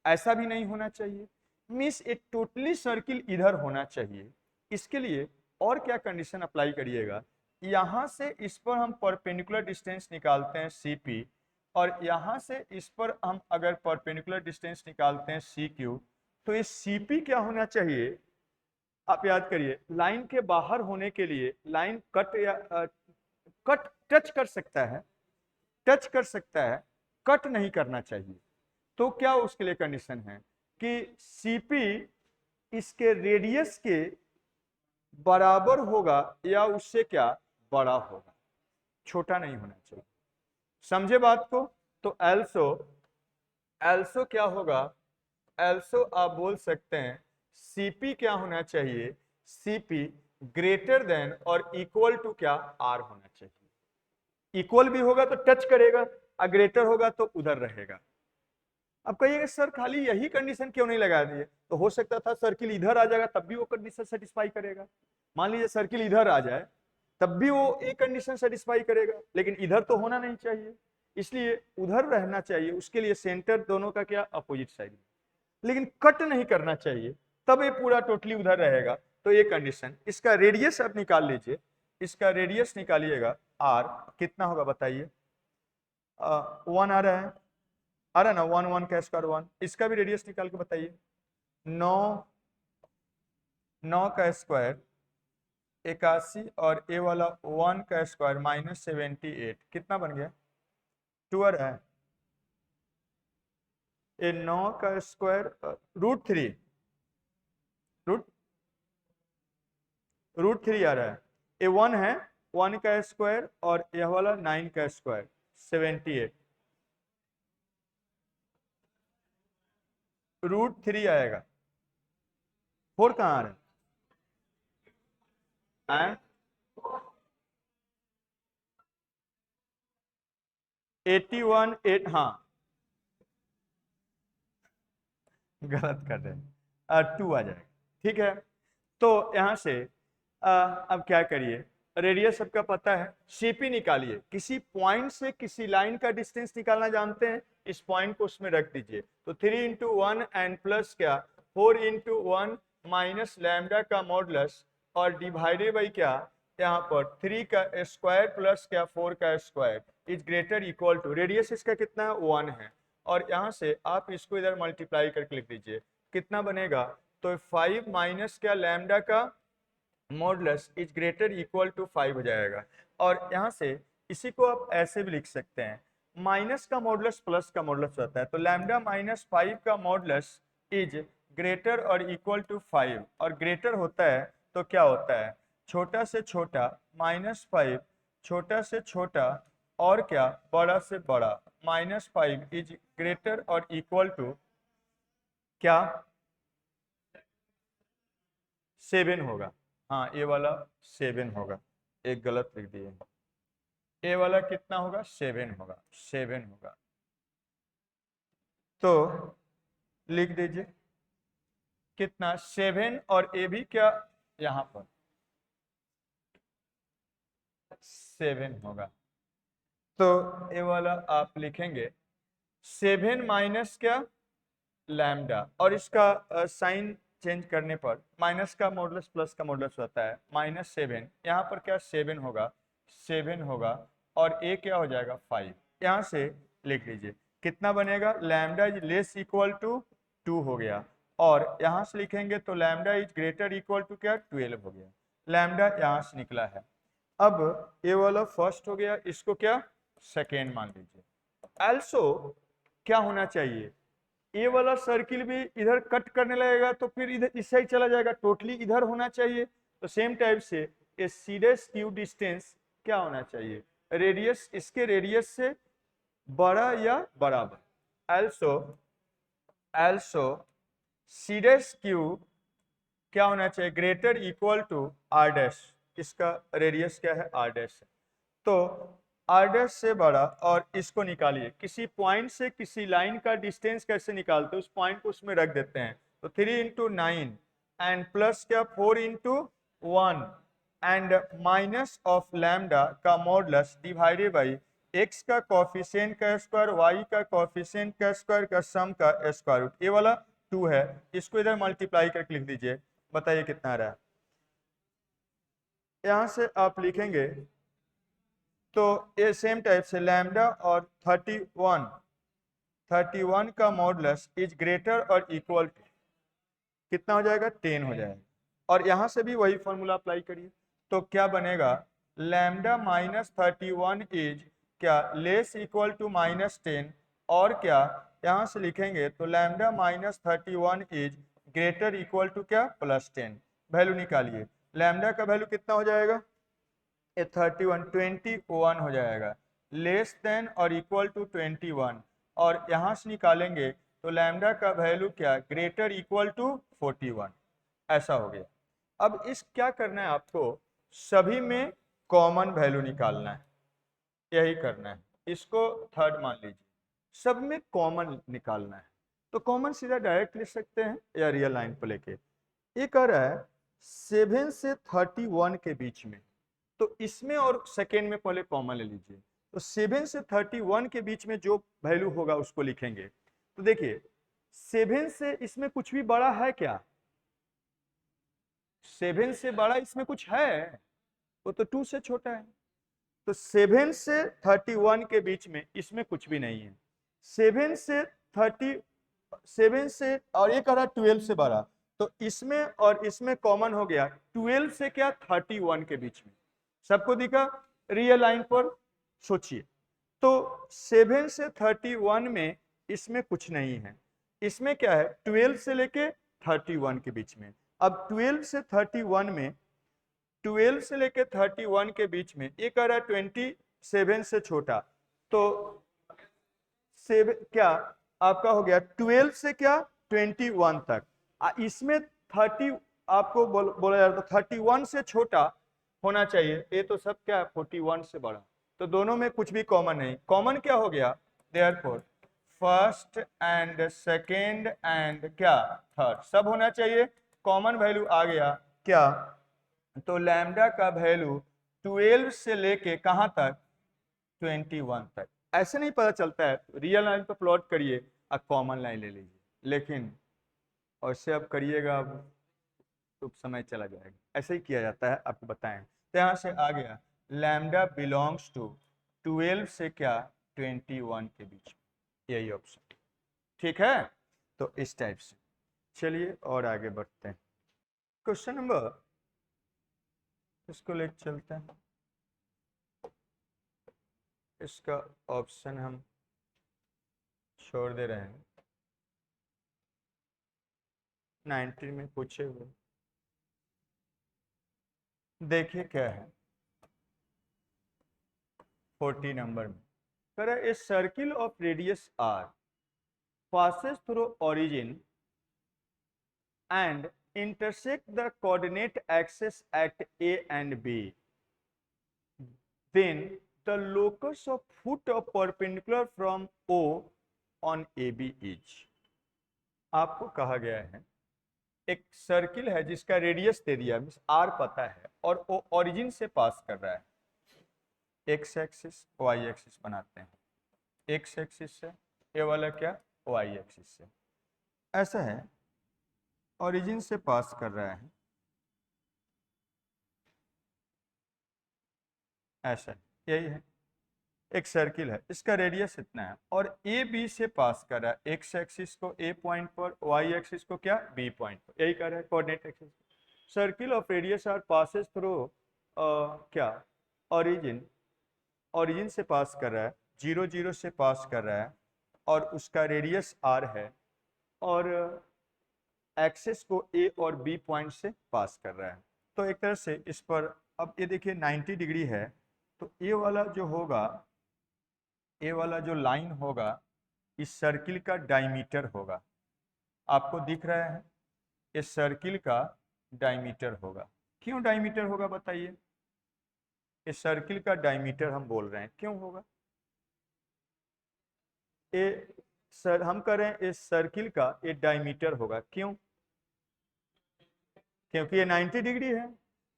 ऐसा भी नहीं होना चाहिए। मीन्स एक टोटली सर्किल इधर होना चाहिए। इसके लिए और क्या कंडीशन अप्लाई करिएगा, यहां से इस पर हम परपेंडिकुलर डिस्टेंस निकालते हैं CP और यहां से इस पर हम अगर परपेंडिकुलर डिस्टेंस निकालते हैं CQ तो ये CP क्या होना चाहिए, आप याद करिए लाइन के बाहर होने के लिए लाइन कट या कट टच कर सकता है, टच कर सकता है, कट नहीं करना चाहिए। तो क्या उसके लिए कंडीशन है कि CP इसके रेडियस के बराबर होगा या उससे क्या बड़ा होगा, छोटा नहीं होना चाहिए। समझे बात को? तो एल्सो क्या होगा, एल्सो आप बोल सकते हैं CP क्या होना चाहिए, CP ग्रेटर देन और इक्वल टू क्या R होना चाहिए। इक्वल भी होगा तो टच करेगा और ग्रेटर होगा तो उधर रहेगा। अब कहिएगा सर खाली यही कंडीशन क्यों नहीं लगा दिए, तो हो सकता था सर्किल इधर आ जाएगा तब भी वो कंडीशन सेटिस्फाई करेगा। मान लीजिए सर्किल इधर आ जाए तब भी वो एक कंडीशन सेटिस्फाई करेगा, लेकिन इधर तो होना नहीं चाहिए इसलिए उधर रहना चाहिए। उसके लिए सेंटर दोनों का क्या अपोजिट साइड, लेकिन कट नहीं करना चाहिए तब ये पूरा टोटली उधर रहेगा। तो ये कंडीशन, इसका रेडियस आप निकाल लीजिए, इसका रेडियस निकालिएगा R कितना होगा बताइए, 1 आ रहा है, आ रहा है ना, 1 का स्क्वायर 1, इसका भी रेडियस निकाल के बताइए, 9 का स्क्वायर 81 और ए वाला 1 का स्क्वायर -78 कितना बन गया 2 आ रहा है, ये 9 का स्क्वायर √3 √3 आ रहा है, ये 1 है 1 का स्क्वायर और यह वाला 9 का स्क्वायर 78 √3 आएगा। 4 कहाँ आ रहा है 81 8, हाँ गलत कर रहे हैं 2 आ जाएगा, ठीक है। तो यहां से अब क्या करिए, रेडियस सबका पता है, CP निकालिए, किसी पॉइंट से किसी लाइन का डिस्टेंस निकालना जानते हैं, इस पॉइंट को उसमें रख दीजिए तो 3 × 1 एंड प्लस क्या 4 × 1 माइनस लैम्डा का मॉडुलस और डिवाइडेड बाई क्या यहाँ पर 3 का स्क्वायर प्लस क्या 4 का square is greater equal to, radius इसका कितना है 1 है और यहाँ से आप इसको इधर मल्टीप्लाई करके लिख दीजिए कितना बनेगा, तो 5 माइनस क्या लैम्डा का modulus is greater equal to 5 हो जाएगा। और यहाँ से इसी को आप ऐसे भी लिख सकते हैं, माइनस का मॉडुलस प्लस का मॉडुलस होता है तो लैम्डा -5 का मॉडुलस इज ग्रेटर और इक्वल टू 5 और ग्रेटर होता है तो क्या होता है छोटा से छोटा -5 छोटा से छोटा और क्या बड़ा से बड़ा -5 इज ग्रेटर और इक्वल टू क्या 7 होगा। हाँ ये वाला 7 होगा, एक गलत लिख दिए, ए वाला कितना होगा 7 होगा, 7 होगा। तो लिख दीजिए कितना 7 और ए भी क्या यहां पर 7 होगा। तो ए वाला आप लिखेंगे 7 माइनस क्या लैम्डा और इसका साइन चेंज करने पर माइनस का मॉडुलस प्लस का मॉडुलस होता है -7, यहाँ पर क्या 7 होगा 7 होगा और ए क्या हो जाएगा 5, यहाँ से लिख लीजिए कितना बनेगा lambda is less equal to 2 हो गया और यहाँ से लिखेंगे तो lambda is greater equal to क्या 12 हो गया, लैम्डा यहाँ से निकला है। अब ये वाला फर्स्ट हो गया, इसको क्या सेकेंड मान लीजिए। also क्या होना चाहिए, ए वाला सर्किल भी इधर कट करने लगेगा तो फिर इधर इस साइड चला जाएगा, टोटली इधर होना चाहिए। तो सेम टाइप से ए सीडेस क्यू डिस्टेंस क्या होना चाहिए, रेडियस इसके रेडियस से बड़ा या बराबर। also सीडेस क्यू क्या होना चाहिए, greater equal to r dash, इसका रेडियस क्या है, आर डैश। तो आर डैश से बड़ा, और इसको निकालिए, किसी पॉइंट से किसी लाइन का डिस्टेंस कैसे निकालते हैं, उस पॉइंट को उसमें रख देते हैं। तो 3 इंटू 9 एंड प्लस क्या 4 into 1 and minus of lambda का मॉडुलस डिवाइडेड बाई एक्स का कोफिशिएंट का स्क्वायर, वाई का कोफिशिएंट का स्क्वायर का सम का स्क्वायर रूट। ये वाला 2 है, इसको इधर मल्टीप्लाई करके लिख दीजिए, बताइए कितना आ रहा है। यहां से आप लिखेंगे तो ये सेम टाइप से लैम्डा और 31 का मॉडुलस इज ग्रेटर और इक्वल टू कितना हो जाएगा, 10 हो जाएगा। और यहां से भी वही फॉर्मूला अप्लाई करिए, तो क्या बनेगा, लैम्डा माइनस 31 इज क्या लेस इक्वल टू -10, और क्या यहां से लिखेंगे तो lambda minus 31 is greater equal to क्या +10। वैल्यू निकालिए, लैम्डा का वैल्यू कितना हो जाएगा, 21 हो जाएगा, लेस देन और इक्वल टू 21, और यहां से निकालेंगे तो लैम्डा का वैल्यू क्या, ग्रेटर इक्वल टू 41, ऐसा हो गया। अब इस क्या करना है आपको, सभी में कॉमन वैल्यू निकालना है, यही करना है। इसको थर्ड मान लीजिए, सब में कॉमन निकालना है। तो कॉमन सीधा डायरेक्ट ले सकते हैं या रियल लाइन को लेके। ये कह रहा है 7 से 31 के बीच में, तो इसमें और सेकेंड में पहले कॉमन ले लीजिए। तो 7 से 31 के बीच में जो वैल्यू होगा उसको लिखेंगे। तो देखिए 7 से इसमें कुछ भी बड़ा है क्या, 7 से बड़ा इसमें कुछ है, वो तो 2 से छोटा है। तो 7 से 31 के बीच में इसमें कुछ भी नहीं है। 7 से 37 से, और ये कह रहा 12 से बड़ा, तो इसमें और इसमें कॉमन हो गया 12 से क्या 31 के बीच में, सबको दिखा, रियल लाइन पर सोचिए। तो 7 से 31 में इसमें कुछ नहीं है, इसमें क्या है 12 से लेके 31 के बीच में। अब 12 से 31 में, 12 से लेके 31 के बीच में ये कह रहा है 27 से छोटा, तो 7 क्या आपका हो गया 12 से क्या 21 तक। इसमें 30 आपको बोला जा रहा, तो 31 से छोटा होना चाहिए, ये तो सब क्या है 41 से बड़ा, तो दोनों में कुछ भी कॉमन नहीं। कॉमन क्या हो गया, therefore first and second and क्या थर्ड सब होना चाहिए। कॉमन वैल्यू आ गया क्या, तो लैम्डा का वैल्यू 12 से लेके कहां तक 21 तक। ऐसे नहीं पता चलता है, रियल लाइन पे प्लॉट करिए और कॉमन लाइन ले लीजिए, लेकिन ऐसे अब करिएगा अब तो समय चला जाएगा। ऐसे ही किया जाता है, आपको बताएं। तो यहाँ से आ गया लैम्डा बिलोंग्स टू 12 से क्या 21 के बीच, यही ऑप्शन ठीक है। तो इस टाइप से चलिए और आगे बढ़ते हैं। क्वेश्चन नंबर, इसको लेके चलते हैं, इसका ऑप्शन हम छोड़ दे रहे हैं, 19 में पूछे हुए। देखिए क्या है 40 नंबर में, कह a circle of radius r passes through origin and intersect the coordinate axis at A and B, then the locus of foot of perpendicular from O on AB is। आपको कहा गया है एक सर्किल है जिसका radius दे दिया, are पता है, और वो ओरिजिन से पास कर रहा है। एक्स एक्सिस वाई एक्सिस बनाते हैं, एक्स एक्सिस से ये वाला क्या वाई एक्सिस से, ऐसा है, ओरिजिन से पास कर रहा है, ऐसा यही है, एक सर्किल है, इसका रेडियस इतना है, और ए बी से पास कर रहा है, एक्स एक्सिस को ए पॉइंट पर, वाई एक्सिस को क्या बी पॉइंट पर, यही कर रहा है coordinate axis. Circle of radius r passes through क्या ओरिजिन ओरिजिन से पास कर रहा है, 0 0 से पास कर रहा है और उसका रेडियस r है और एक्सेस को a और b पॉइंट से पास कर रहा है। तो एक तरह से इस पर अब ये देखिए 90 डिग्री है, तो ये वाला जो होगा, ये वाला जो लाइन होगा इस सर्किल का डायमीटर होगा। आपको दिख रहा है, इस सर्किल का डायमीटर होगा। क्यों डायमीटर होगा बताइए? इस सर्किल का डायमीटर हम बोल रहे हैं, क्यों होगा? ये सर हम कह रहे हैं इस सर्किल का ये डायमीटर होगा, क्यों? क्योंकि ये 90 डिग्री है,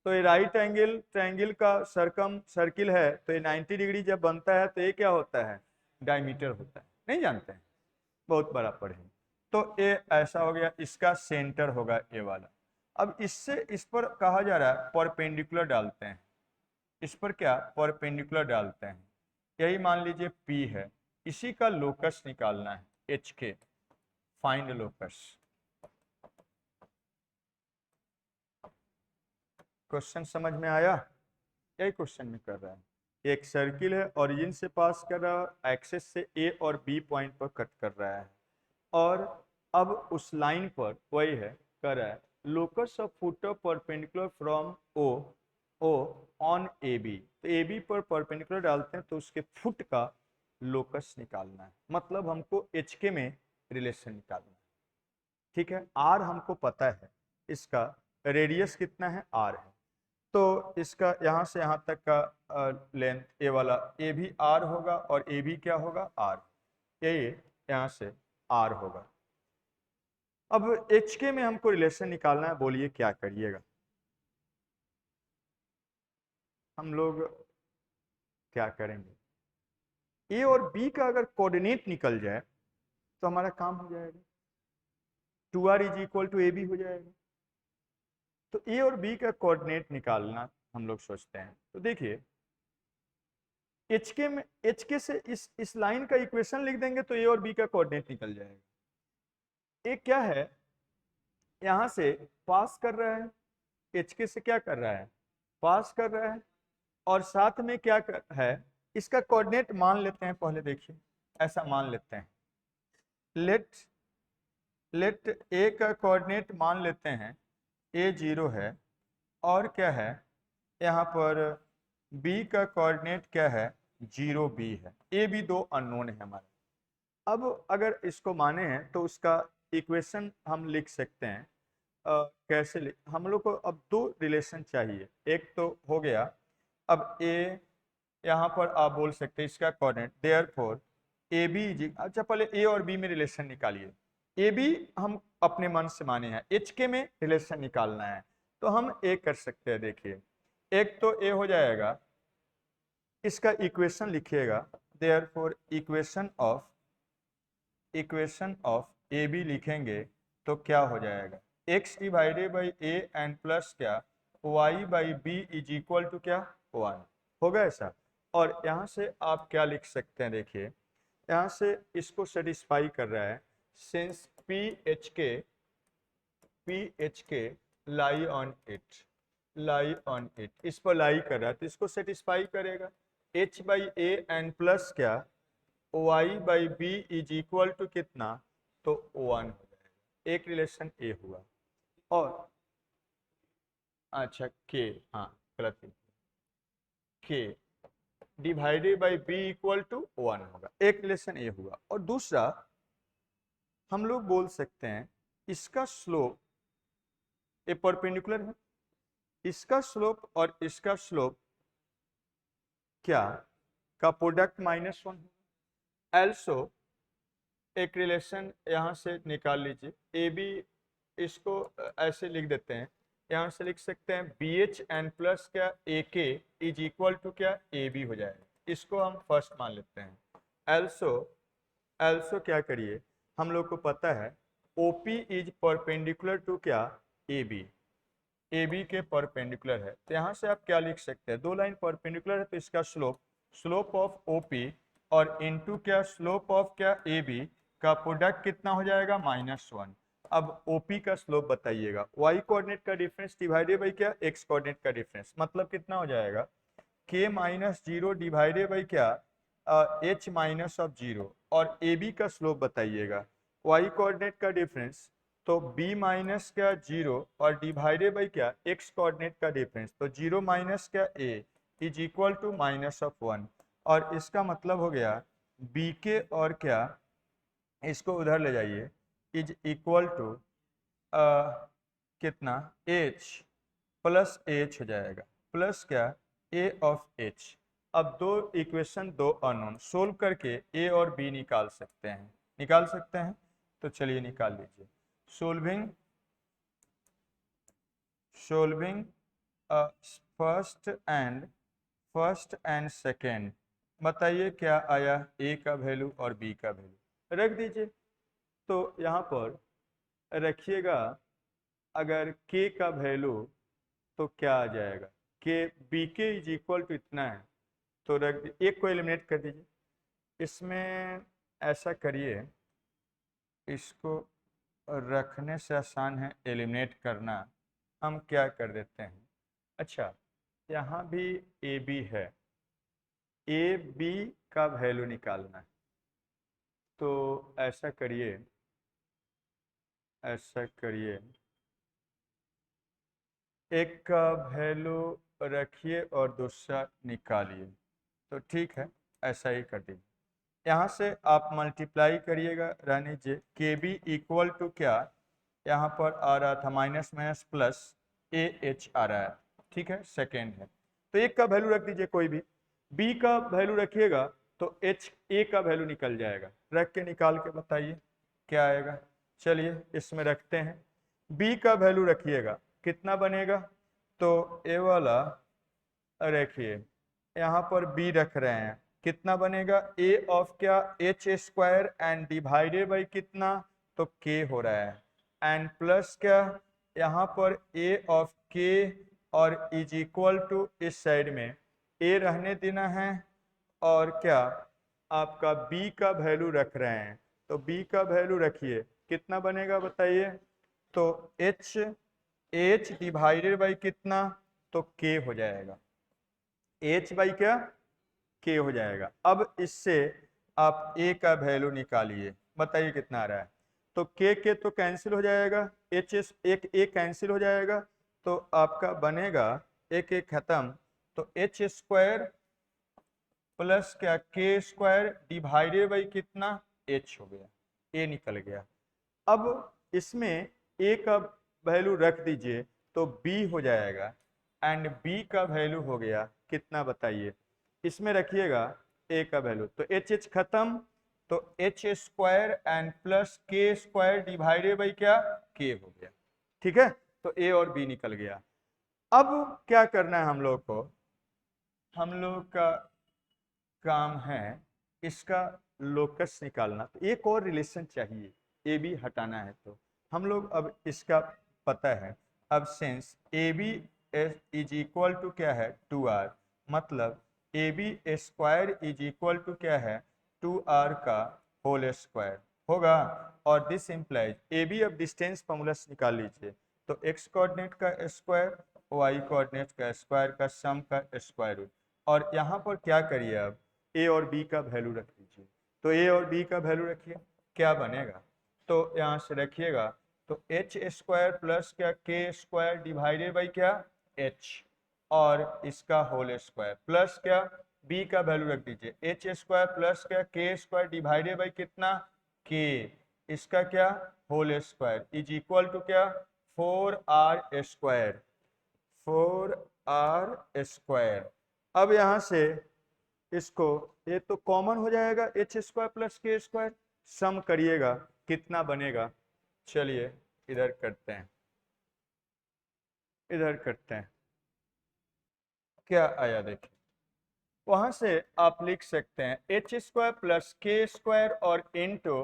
तो ये राइट एंगल ट्रायंगल का सरकम सर्किल है, तो ये 90 डिग्री जब बनता है तो ये क्या होता है? डायमीटर होता है। नहीं जानते हैं? बहुत बड़ा पढ़े। तो ये ऐसा हो गया, इसका सेंटर होगा ये वाला। अब इससे इस पर कहा जा रहा है परपेंडिकुलर डालते हैं, इस पर क्या परपेंडिकुलर डालते हैं। यही मान लीजिए P है, इसी का लोकस निकालना है, एच के, फाइंड लोकस। क्वेश्चन समझ में आया? यही क्वेश्चन में कर रहा है। एक सर्किल है, ओरिजिन से पास कर रहा है, एक्सेस से ए और बी पॉइंट पर कट कर रहा है और अब उस लाइन पर वही है कर रहा है locus of foot perpendicular from O on A B. तो ए बी पर परपेंडिकुलर डालते हैं तो उसके फुट का लोकस निकालना है, मतलब हमको एच के में रिलेशन निकालना है। ठीक है, आर हमको पता है, इसका रेडियस कितना है? आर है। तो इसका यहाँ से यहाँ तक का लेंथ ए वाला ए भी आर होगा और ए भी क्या होगा? आर। ये यहाँ से आर होगा। अब एच के में हमको रिलेशन निकालना है, बोलिए क्या करिएगा? हम लोग क्या करेंगे? ए और बी का अगर कोऑर्डिनेट निकल जाए तो हमारा काम हो जाएगा, 2r is equal to A B हो जाएगा। तो ए और बी का कोऑर्डिनेट निकालना हम लोग सोचते हैं। तो देखिए एच के में, एच के से इस लाइन का इक्वेशन लिख देंगे तो ए और बी का कोऑर्डिनेट निकल जाएगा। ए क्या है? यहां से पास कर रहा है, एच के से क्या कर रहा है? पास कर रहा है और साथ में क्या है? इसका कोऑर्डिनेट मान लेते हैं पहले, देखिए ऐसा मान लेते हैं, लेट ए का कोऑर्डिनेट मान लेते हैं ए 0 है और क्या है यहाँ पर बी का कोऑर्डिनेट क्या है? 0 बी है। ए भी दो अननोन है हमारे। अब अगर इसको माने हैं तो उसका इक्वेशन हम लिख सकते हैं। कैसे लिख, हम लोग को अब दो रिलेशन चाहिए। एक तो हो गया, अब ए यहाँ पर आप बोल सकते हैं इसका कोऑर्डिनेट, देयरफॉर ए बी जी। अच्छा पहले ए और बी में रिलेशन निकालिए। ए बी हम अपने मन से माने हैं, एच के में रिलेशन निकालना है तो हम ए कर सकते हैं। देखिए एक तो ए हो जाएगा, इसका इक्वेशन लिखिएगा, therefore equation of A B लिखेंगे तो क्या हो जाएगा? x divided by a and plus क्या y by b is equal to क्या? 1 होगा ऐसा। और यहाँ से आप क्या लिख सकते हैं? देखिए यहाँ से इसको सेटिस्फाई कर रहा है, सिंस पी एच के लाई ऑन इट, इस पर लाई कर रहा है तो इसको सेटिस्फाई करेगा। h by a and plus क्या y by b is equal to कितना? तो 1 हो जाएगा। एक रिलेशन ए हुआ। और अच्छा के, हाँ गलत, k divided by b equal to 1 होगा। एक रिलेशन ए हुआ। और दूसरा हम लोग बोल सकते हैं इसका स्लोप ए परपेंडिकुलर है, इसका स्लोप और इसका स्लोप क्या का प्रोडक्ट -1 है। एल्सो एक रिलेशन यहाँ से निकाल लीजिए, ए बी, इसको ऐसे लिख देते हैं, यहाँ से लिख सकते हैं बी एच एन प्लस क्या ए के इज इक्वल टू क्या ए बी हो जाएगा। इसको हम फर्स्ट मान लेते हैं। एल्सो क्या करिए, हम लोग को पता है ओपी इज परपेंडिकुलर टू क्या? ए बी के परपेंडिकुलर है। तो यहाँ से आप क्या लिख सकते हैं? दो लाइन परपेंडिकुलर है तो इसका स्लोप ऑफ ओपी और इनटू क्या स्लोप ऑफ क्या ए बी का प्रोडक्ट कितना हो जाएगा? -1। अब ओपी का स्लोप बताइएगा, y कोऑर्डिनेट का डिफरेंस डिवाइडेड बाई क्या x कोऑर्डिनेट का डिफरेंस, मतलब कितना हो जाएगा k minus zero divided by क्या h माइनस ऑफ जीरो, और ए बी का स्लोप बताइएगा। y कोऑर्डिनेट का डिफरेंस तो b माइनस क्या जीरो और डिवाइडेड बाई क्या x कोऑर्डिनेट का डिफरेंस, तो जीरो माइनस क्या a is equal to minus of 1, और इसका मतलब हो गया बी के और क्या इसको उधर ले जाइए इज इक्वल टू कितना h प्लस एच हो जाएगा, प्लस क्या a ऑफ h। अब दो इक्वेशन दो अननोन सोल्व करके a और b निकाल सकते हैं, तो चलिए निकाल लीजिए। सोल्विंग फर्स्ट एंड सेकेंड, बताइए क्या आया a का वैल्यू और b का वैल्यू रख दीजिए। तो यहाँ पर रखिएगा, अगर k का वैल्यू तो क्या आ जाएगा, के बी के इज इक्वल टू इतना है, तो रख एक को एलिमिनेट कर दीजिए। इसमें ऐसा करिए, इसको रखने से आसान है एलिमिनेट करना, हम क्या कर देते हैं, अच्छा यहाँ भी ए बी है, ए बी का वैल्यू निकालना है, तो ऐसा करिए एक का वैल्यू रखिए और दूसरा निकालिए, तो ठीक है ऐसा ही कर दीजिए। यहाँ से आप मल्टीप्लाई करिएगा, रहने दीजिए के बी इक्वल टू क्या यहाँ पर आ रहा था minus minus plus A H आ रहा है, ठीक है सेकेंड है, तो एक का वैल्यू रख दीजिए कोई भी, बी का वैल्यू रखिएगा तो एच ए का वैल्यू निकल जाएगा, रख के निकाल के बताइए क्या आएगा। चलिए इसमें रखते हैं, बी का वैल्यू रखिएगा कितना बनेगा, तो ए वाला रखिए यहाँ पर बी रख रहे हैं, कितना बनेगा ए ऑफ क्या H square and divided by कितना, तो के हो रहा है, एंड प्लस क्या यहाँ पर ए ऑफ के और इज इक्वल टू इस साइड में ए रहने देना है, और क्या आपका b का वैल्यू रख रहे हैं, तो b का वैल्यू रखिए कितना बनेगा बताइए, तो h डिवाइडेड बाई कितना, तो k हो जाएगा, h बाई क्या k हो जाएगा। अब इससे आप a का वैल्यू निकालिए, बताइए कितना आ रहा है, तो k तो कैंसिल हो जाएगा, h एक a कैंसिल हो जाएगा, तो आपका बनेगा एक एक खत्म, तो h स्क्वायर प्लस क्या के स्क्वायर डिवाइडेड बाई कितना h हो गया, a निकल गया। अब इसमें a का वैल्यू रख दीजिए तो b हो जाएगा, एंड b का वैल्यू हो गया कितना बताइए, इसमें रखिएगा a का वैल्यू, तो h खत्म, तो h स्क्वायर एंड प्लस के स्क्वायर डिवाइडेड बाई क्या k हो गया, ठीक है, तो a और b निकल गया। अब क्या करना है हम लोग को, हम लोग का काम है इसका लोकस निकालना, तो एक और रिलेशन चाहिए ए बी हटाना है, तो हम लोग अब इसका पता है, अब since A B is equal to क्या है 2r, मतलब A B square is equal to क्या है 2r का होल स्क्वायर होगा, और दिस इम्प्लाइज ए बी अब डिस्टेंस फॉर्मूला निकाल लीजिए, तो x कोऑर्डिनेट का स्क्वायर y कोऑर्डिनेट का स्क्वायर का सम का स्क्वायर रूट, और यहाँ पर क्या करिए अब a और b का वैल्यू रख दीजिए, तो a और b का वैल्यू रखिए क्या बनेगा, तो यहाँ से रखिएगा, तो h स्क्वायर प्लस क्या के स्क्वायर डिवाइडेड बाई क्या h, और इसका होल स्क्वायर प्लस क्या b का वैल्यू रख दीजिए h स्क्वायर प्लस क्या के स्क्वायर डिवाइडेड बाई कितना k, इसका क्या whole square is equal to क्या 4r स्क्वायर, 4r स्क्वायर। अब यहाँ से इसको ये तो कॉमन हो जाएगा एच स्क्वायर प्लस के स्क्वायर, सम करिएगा कितना बनेगा, चलिए इधर करते हैं, क्या आया देखिए, वहां से आप लिख सकते हैं एच स्क्वायर प्लस के स्क्वायर और इंटू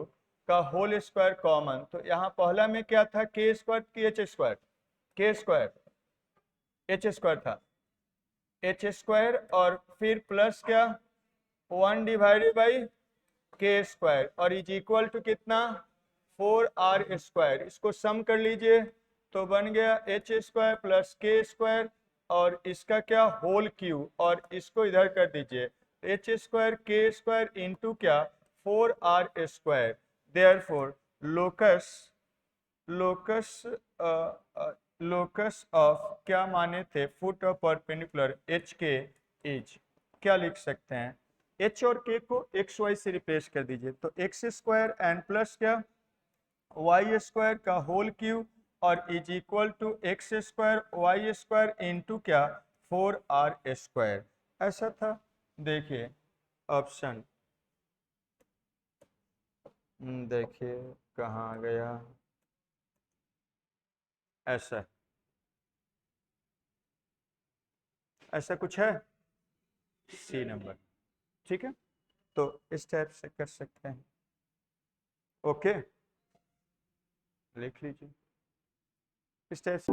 का होल स्क्वायर कॉमन, तो यहाँ पहला में क्या था के स्क्वायर की एच स्क्वायर, के स्क्वायर एच स्क्वायर था एच स्क्वायर, और फिर प्लस क्या 1 डिवाइडेड बाई के स्क्वायर और इज इक्वल टू कितना 4r स्क्वायर, इसको सम कर लीजिए तो बन गया एच स्क्वायर प्लस के स्क्वायर और इसका क्या होल क्यू, और इसको इधर कर दीजिए, एच स्क्वायर के स्क्वायर इंटू क्या 4r²। Therefore locus locus locus of क्या माने थे, फुट ऑफ परपेंडिकुलर एच के इज, क्या लिख सकते हैं, एच और के को एक्स वाई से रिप्लेस कर दीजिए, तो एक्स स्क्वायर एंड प्लस क्या वाई स्क्वायर का होल क्यूब और is equal to x square y square into क्या 4r²। ऐसा था। देखिए ऑप्शन, देखिए कहाँ गया, ऐसा ऐसा कुछ है, सी नंबर। ठीक है, तो इस टाइप से कर सकते हैं। ओके, लिख लीजिए इस टाइप से।